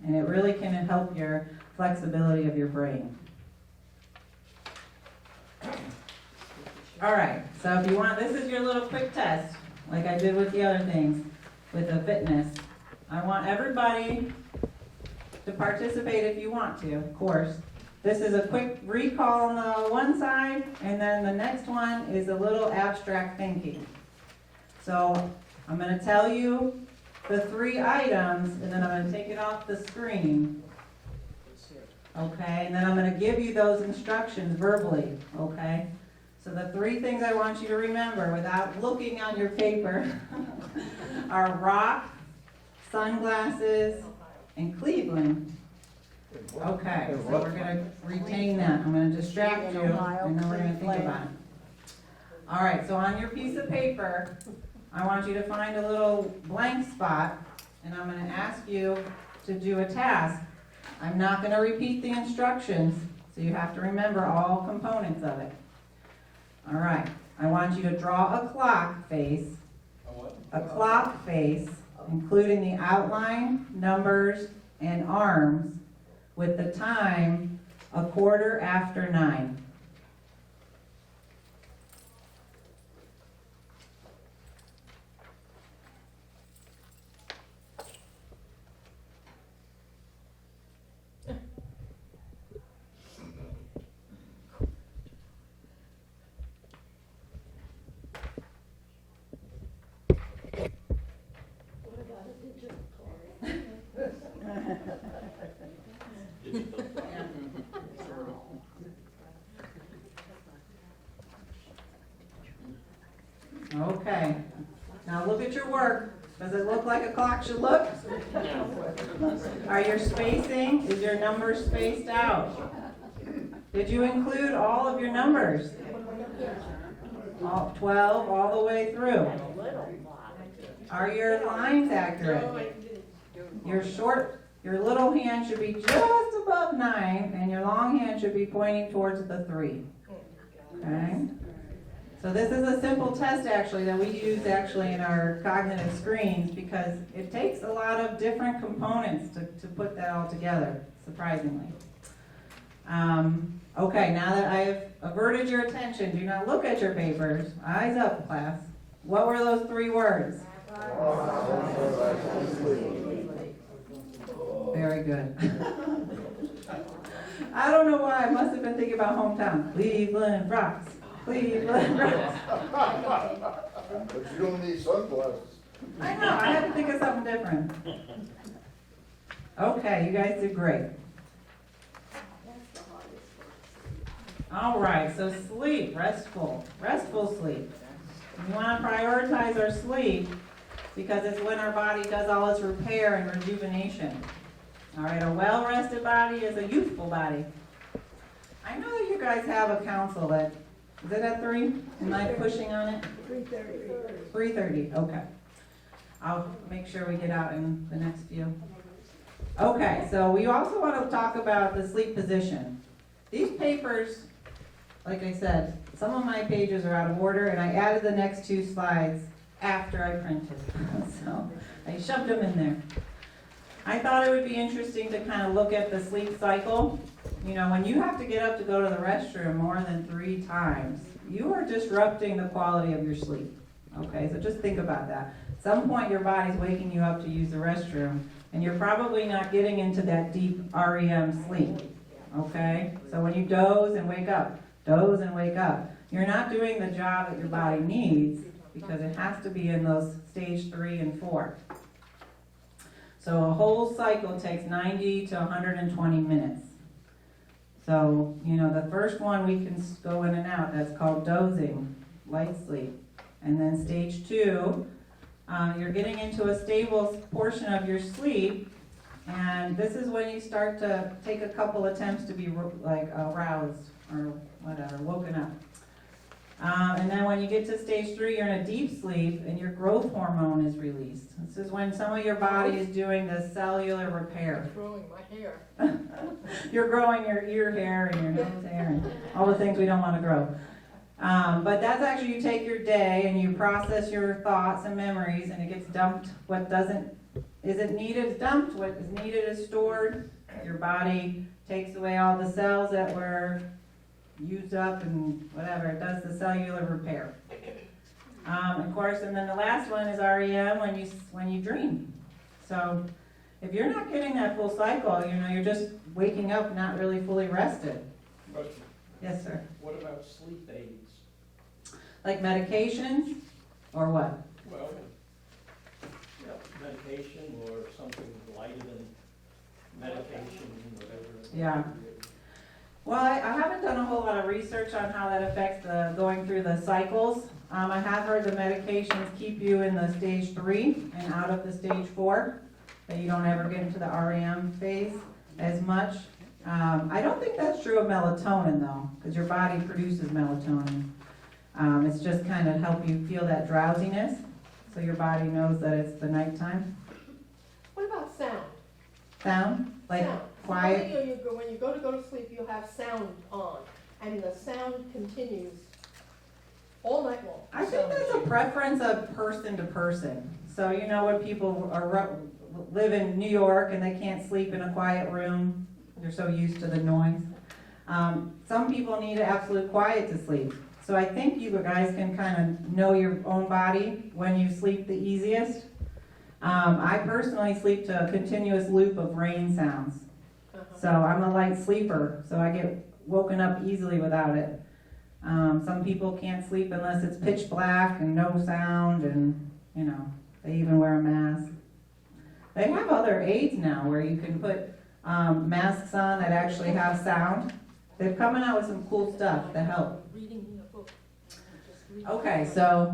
And it really can help your flexibility of your brain. All right, so if you want, this is your little quick test, like I did with the other things, with the fitness. I want everybody to participate if you want to, of course. This is a quick recall on the one side, and then the next one is a little abstract thinking. So I'm going to tell you the 3 items, and then I'm going to take it off the screen. Okay, and then I'm going to give you those instructions verbally, okay? So the 3 things I want you to remember without looking on your paper are rock, sunglasses, and Cleveland. Okay, so we're going to retain that. I'm going to distract you, and then we're going to think about it. All right, so on your piece of paper, I want you to find a little blank spot, and I'm going to ask you to do a task. I'm not going to repeat the instructions, so you have to remember all components of it. All right, I want you to draw a clock face, including the outline, numbers, and arms with the time 9:15. Okay, now look at your work. Does it look like a clock should look? Are your spacing, is your number spaced out? Did you include all of your numbers? All 12 all the way through? Are your lines accurate? Your little hand should be just above 9, and your long hand should be pointing towards the 3. Okay? So this is a simple test actually that we use actually in our cognitive screens because it takes a lot of different components to put that all together, surprisingly. Okay, now that I've averted your attention, do not look at your papers. Eyes up, class. What were those 3 words? Very good. I don't know why, I must have been thinking about hometown. Cleveland rocks. Cleveland rocks. But you don't need sunglasses. I know, I had to think of something different. Okay, you guys did great. All right, so sleep, restful sleep. We want to prioritize our sleep because it's when our body does all its repair and rejuvenation. All right, a well-rested body is a youthful body. I know that you guys have a council that, is it at 3? Am I pushing on it? 3:30. 3:30, okay. I'll make sure we get out in the next few. Okay, so we also want to talk about the sleep position. These papers, like I said, some of my pages are out of order, and I added the next 2 slides after I printed. So I shoved them in there. I thought it would be interesting to kind of look at the sleep cycle. You know, when you have to get up to go to the restroom more than 3 times, you are disrupting the quality of your sleep. Okay, so just think about that. At some point, your body's waking you up to use the restroom, and you're probably not getting into that deep REM sleep. Okay, so when you doze and wake up, you're not doing the job that your body needs because it has to be in those stage 3 and 4. So a whole cycle takes 90 to 120 minutes. So, you know, the first one we can go in and out, that's called dozing, light sleep. And then stage 2, you're getting into a stable portion of your sleep, and this is when you start to take a couple attempts to be aroused or whatever, woken up. And then when you get to stage 3, you're in a deep sleep and your growth hormone is released. This is when some of your body is doing the cellular repair. Growing my hair. You're growing your ear hair and your nose hair and all the things we don't want to grow. But that's actually, you take your day and you process your thoughts and memories, and it gets dumped. What isn't needed is dumped. What is needed is stored. Your body takes away all the cells that were used up and whatever. It does the cellular repair. Of course, and then the last one is REM, when you dream. So if you're not getting that full cycle, you know, you're just waking up not really fully rested. Question. Yes, sir. What about sleep aids? Like medications or what? Well, medication or something lighter than medication, whatever. Yeah. Well, I haven't done a whole lot of research on how that affects going through the cycles. I have heard the medications keep you in the stage 3 and out of the stage 4, that you don't ever get into the REM phase as much. I don't think that's true of melatonin though, because your body produces melatonin. It's just kind of help you feel that drowsiness, so your body knows that it's the nighttime. What about sound? Sound, like Sound. quiet. When you go to sleep, you have sound on, and the sound continues all night long. I think that's a preference of person to person. So, you know, when people live in New York and they can't sleep in a quiet room, They're so used to the noise. Some people need absolute quiet to sleep. So I think you guys can kind of know your own body when you sleep the easiest. I personally sleep to a continuous loop of rain sounds. So I'm a light sleeper, so I get woken up easily without it. Some people can't sleep unless it's pitch black and no sound, and they even wear a mask. They have other aids now where you can put masks on that actually have sound. They're coming out with some cool stuff to help. Okay, so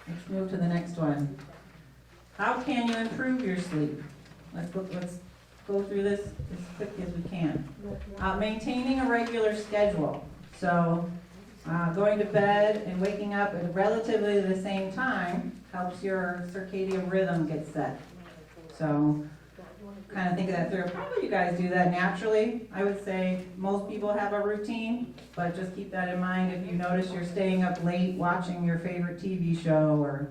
let's move to the next one. How can you improve your sleep? Let's go through this as quick as we can. Maintaining a regular schedule. So going to bed and waking up at relatively the same time helps your circadian rhythm get set. So kind of think of that through. Probably you guys do that naturally. I would say most people have a routine, but just keep that in mind if you notice you're staying up late watching your favorite TV show, or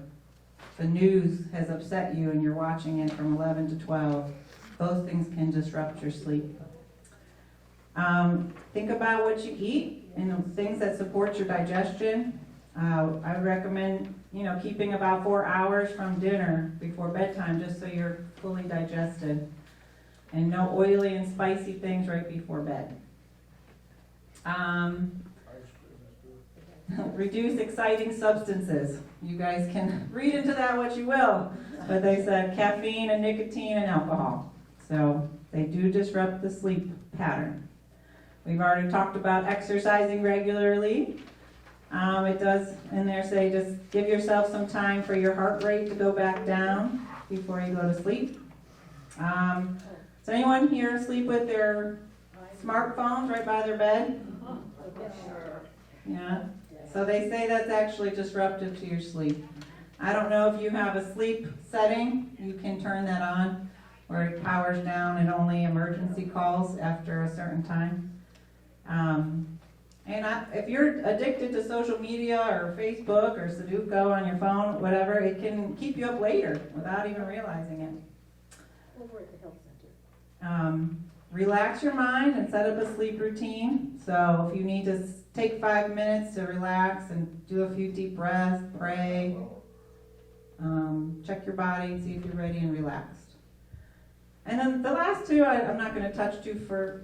the news has upset you and you're watching it from 11 to 12. Those things can disrupt your sleep. Think about what you eat and things that support your digestion. I would recommend, keeping about 4 hours from dinner before bedtime, just so you're fully digested. And no oily and spicy things right before bed. Reduce exciting substances. You guys can read into that what you will, but they said caffeine and nicotine and alcohol. So they do disrupt the sleep pattern. We've already talked about exercising regularly. It does in there say just give yourself some time for your heart rate to go back down before you go to sleep. Does anyone here sleep with their smartphones right by their bed? Yeah. So they say that's actually disruptive to your sleep. I don't know if you have a sleep setting. You can turn that on where it powers down and only emergency calls after a certain time. If you're addicted to social media or Facebook or Sudoku on your phone, whatever, it can keep you up later without even realizing it. Over at the health center. Relax your mind and set up a sleep routine. So if you need to take 5 minutes to relax and do a few deep breaths, pray, check your body and see if you're ready and relaxed. And then the last two, I'm not going to touch too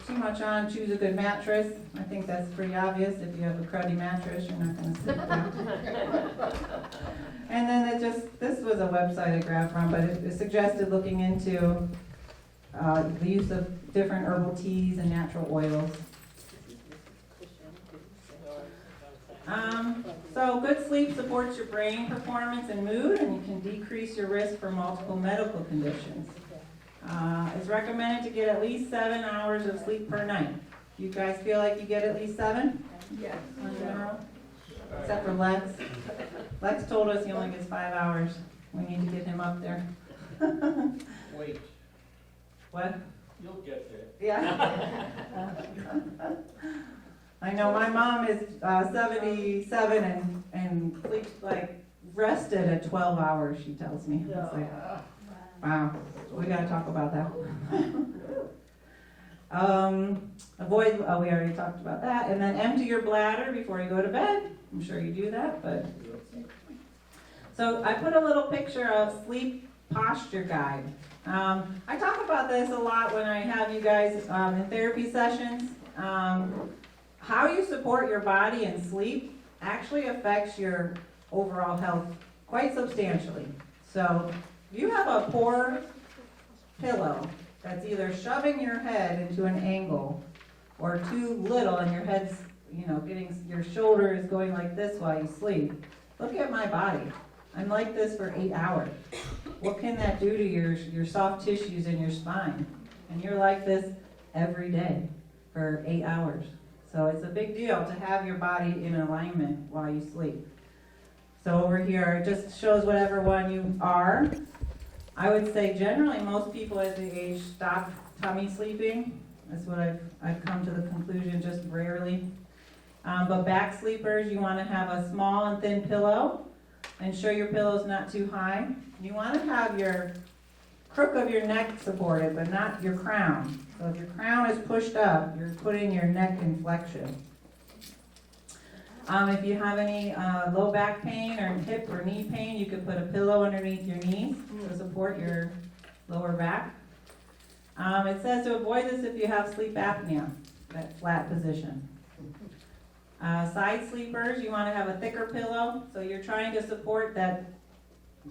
much on. Choose a good mattress. I think that's pretty obvious. If you have a cruddy mattress, you're not going to sleep well. And then this was a website I grabbed from, but it suggested looking into the use of different herbal teas and natural oils. So good sleep supports your brain performance and mood, and you can decrease your risk for multiple medical conditions. It's recommended to get at least 7 hours of sleep per night. You guys feel like you get at least 7? Yes. In general? Except for Lex. Lex told us he only gets 5 hours. We need to get him up there. Wait, What? you'll get there. Yeah. I know my mom is 77 and sleeps rested at 12 hours, she tells me. It's like, wow, we gotta talk about that. We already talked about that. And then empty your bladder before you go to bed. I'm sure you do that, but. So I put a little picture of sleep posture guide. I talk about this a lot when I have you guys in therapy sessions. How you support your body and sleep actually affects your overall health quite substantially. So if you have a poor pillow that's either shoving your head into an angle or too little and your head's, your shoulder is going like this while you sleep, look at my body. I'm like this for 8 hours. What can that do to your soft tissues in your spine? And you're like this every day for 8 hours. So it's a big deal to have your body in alignment while you sleep. So over here, it just shows whatever one you are. I would say generally most people at the age stop tummy sleeping. That's what I've come to the conclusion, just rarely. But back sleepers, you want to have a small and thin pillow. Ensure your pillow's not too high. You want to have your crook of your neck supported, but not your crown. So if your crown is pushed up, you're putting your neck in flexion. If you have any low back pain or hip or knee pain, you could put a pillow underneath your knees to support your lower back. It says to avoid this if you have sleep apnea, that flat position. Side sleepers, you want to have a thicker pillow, so you're trying to support that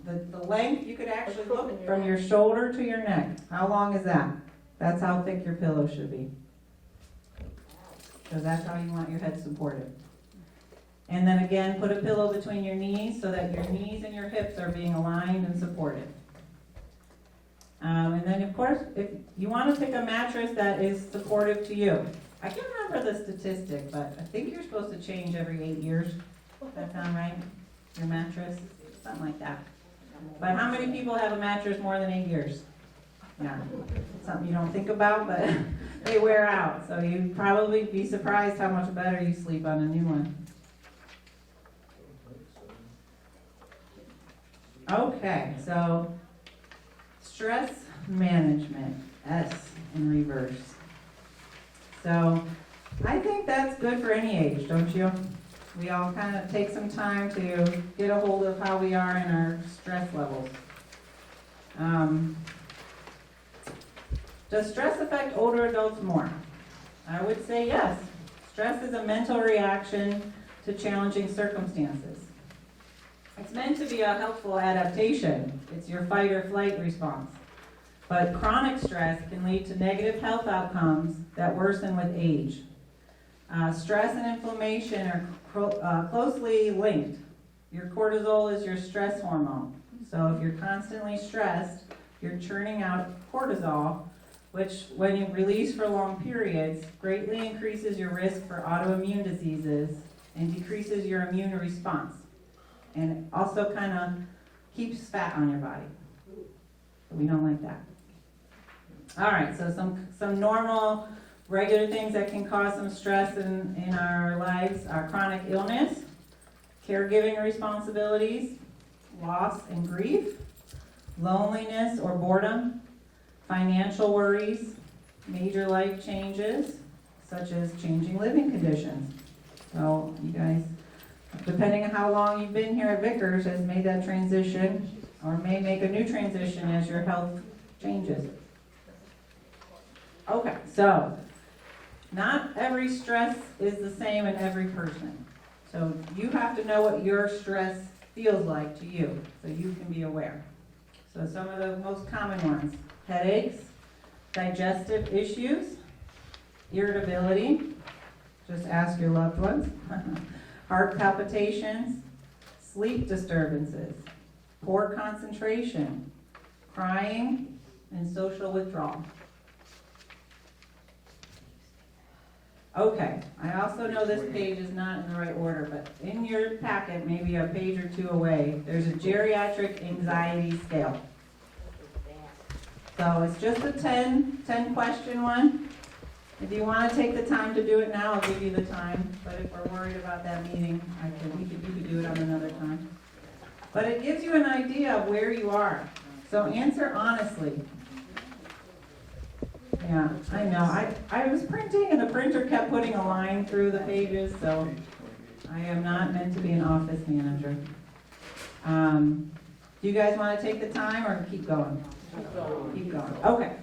the length. You could actually look from your shoulder to your neck. How long is that? That's how thick your pillow should be. So that's how you want your head supported. And then again, put a pillow between your knees so that your knees and your hips are being aligned and supported. And then of course, if you want to pick a mattress that is supportive to you. I can't remember the statistic, but I think you're supposed to change every 8 years. Does that sound right? Your mattress? Something like that. But how many people have a mattress more than 8 years? Yeah, something you don't think about, but they wear out. So you'd probably be surprised how much better you sleep on a new one. Okay, so stress management, S in reverse. So I think that's good for any age, don't you? We all kind of take some time to get a hold of how we are in our stress levels. Does stress affect older adults more? I would say yes. Stress is a mental reaction to challenging circumstances. It's meant to be a helpful adaptation. It's your fight or flight response. But chronic stress can lead to negative health outcomes that worsen with age. Stress and inflammation are closely linked. Your cortisol is your stress hormone. So if you're constantly stressed, you're churning out cortisol, which when you release for long periods, greatly increases your risk for autoimmune diseases and decreases your immune response. And it also kind of keeps fat on your body. We don't like that. All right, so some normal, regular things that can cause some stress in our lives are chronic illness, caregiving responsibilities, loss and grief, loneliness or boredom, financial worries, major life changes, such as changing living conditions. So you guys, depending on how long you've been here at Vickers, has made that transition or may make a new transition as your health changes. Okay, so not every stress is the same in every person. So you have to know what your stress feels like to you, so you can be aware. So some of the most common ones: headaches, digestive issues, irritability, just ask your loved ones, heart palpitations, sleep disturbances, poor concentration, crying, and social withdrawal. Okay, I also know this page is not in the right order, but in your packet, maybe a page or two away, there's a geriatric anxiety scale. So it's just a 10 question one. If you want to take the time to do it now, I'll give you the time. But if we're worried about that meeting, you could do it on another time. But it gives you an idea of where you are. So answer honestly. Yeah, I know. I was printing and the printer kept putting a line through the pages, so I am not meant to be an office manager. Do you guys want to take the time or keep going? Keep going. Okay.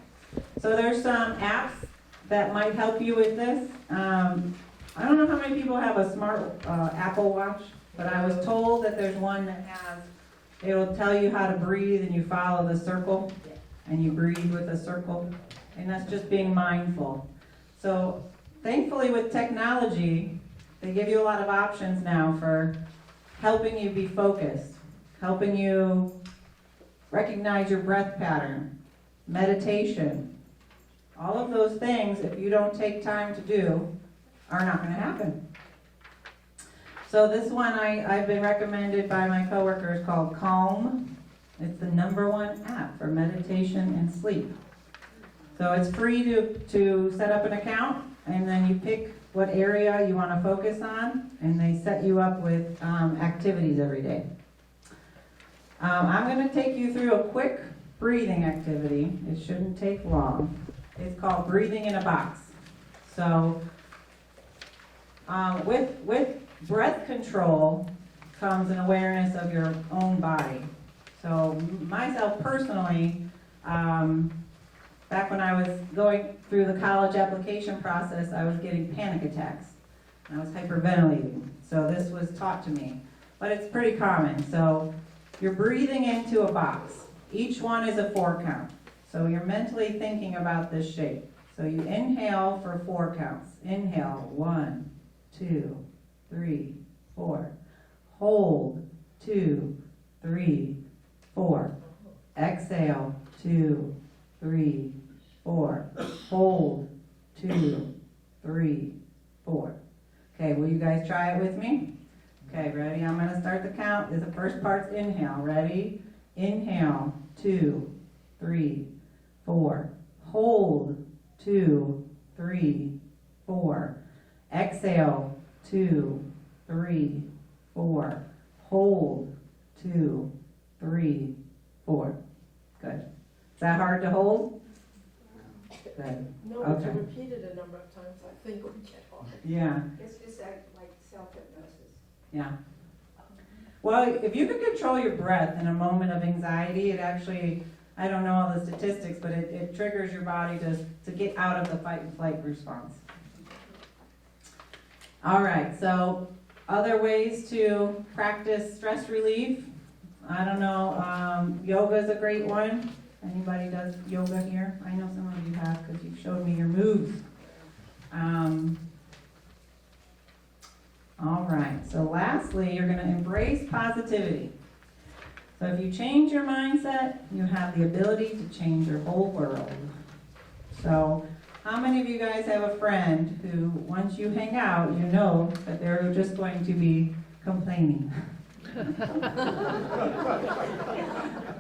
So there's some apps that might help you with this. I don't know how many people have a smart Apple Watch, but I was told that there's one that it'll tell you how to breathe and you follow the circle and you breathe with a circle. And that's just being mindful. So thankfully with technology, they give you a lot of options now for helping you be focused, helping you recognize your breath pattern, meditation. All of those things, if you don't take time to do, are not going to happen. So this one I've been recommended by my coworkers called Calm. It's the #1 app for meditation and sleep. So it's free to set up an account, and then you pick what area you want to focus on, and they set you up with activities every day. I'm going to take you through a quick breathing activity. It shouldn't take long. It's called breathing in a box. So with breath control comes an awareness of your own body. So myself personally, back when I was going through the college application process, I was getting panic attacks. I was hyperventilating. So this was taught to me. But it's pretty common. So you're breathing into a box. Each one is a 4 count. So you're mentally thinking about this shape. So you inhale for 4 counts. Inhale, 1, 2, 3, 4. Hold, 2, 3, 4. Exhale, 2, 3, 4. Hold, 2, 3, 4. Okay, will you guys try it with me? Okay, ready? I'm going to start the count. The first part's inhale. Ready? Inhale, 2, 3, 4. Hold, 2, 3, 4. Exhale, 2, 3, 4. Hold, 2, 3, 4. Good. Is that hard to hold? Good. No, but to Okay. repeat it a number of times, I think would get hard. Yeah. It's just like self-hypnosis. Yeah. Well, if you can control your breath in a moment of anxiety, it actually, I don't know all the statistics, but it triggers your body to get out of the fight and flight response. All right, so other ways to practice stress relief. I don't know, yoga is a great one. Anybody does yoga here? I know some of you have because you've showed me your moves. All right, so lastly, you're going to embrace positivity. So if you change your mindset, you have the ability to change your whole world. So how many of you guys have a friend who, once you hang out, you know that they're just going to be complaining? They're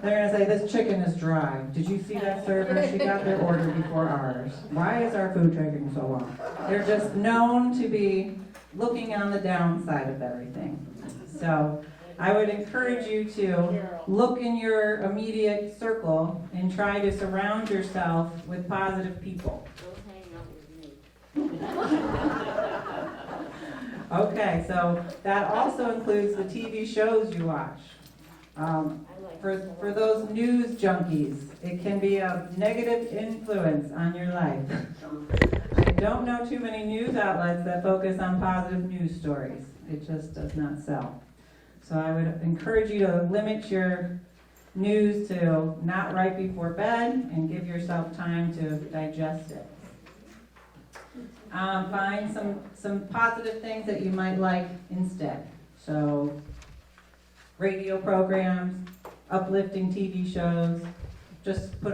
going to say, this chicken is dry. Did you see that server? She got their order before ours. Why is our food taking so long? They're just known to be looking on the downside of everything. So I would encourage you to look in your immediate circle and try to surround yourself with positive people. Don't hang out with me. Okay, so that also includes the TV shows you watch. For those news junkies, it can be a negative influence on your life. I don't know too many news outlets that focus on positive news stories. It just does not sell. So I would encourage you to limit your news to not right before bed and give yourself time to digest it. Find some positive things that you might like instead. So radio programs, uplifting TV shows, just put on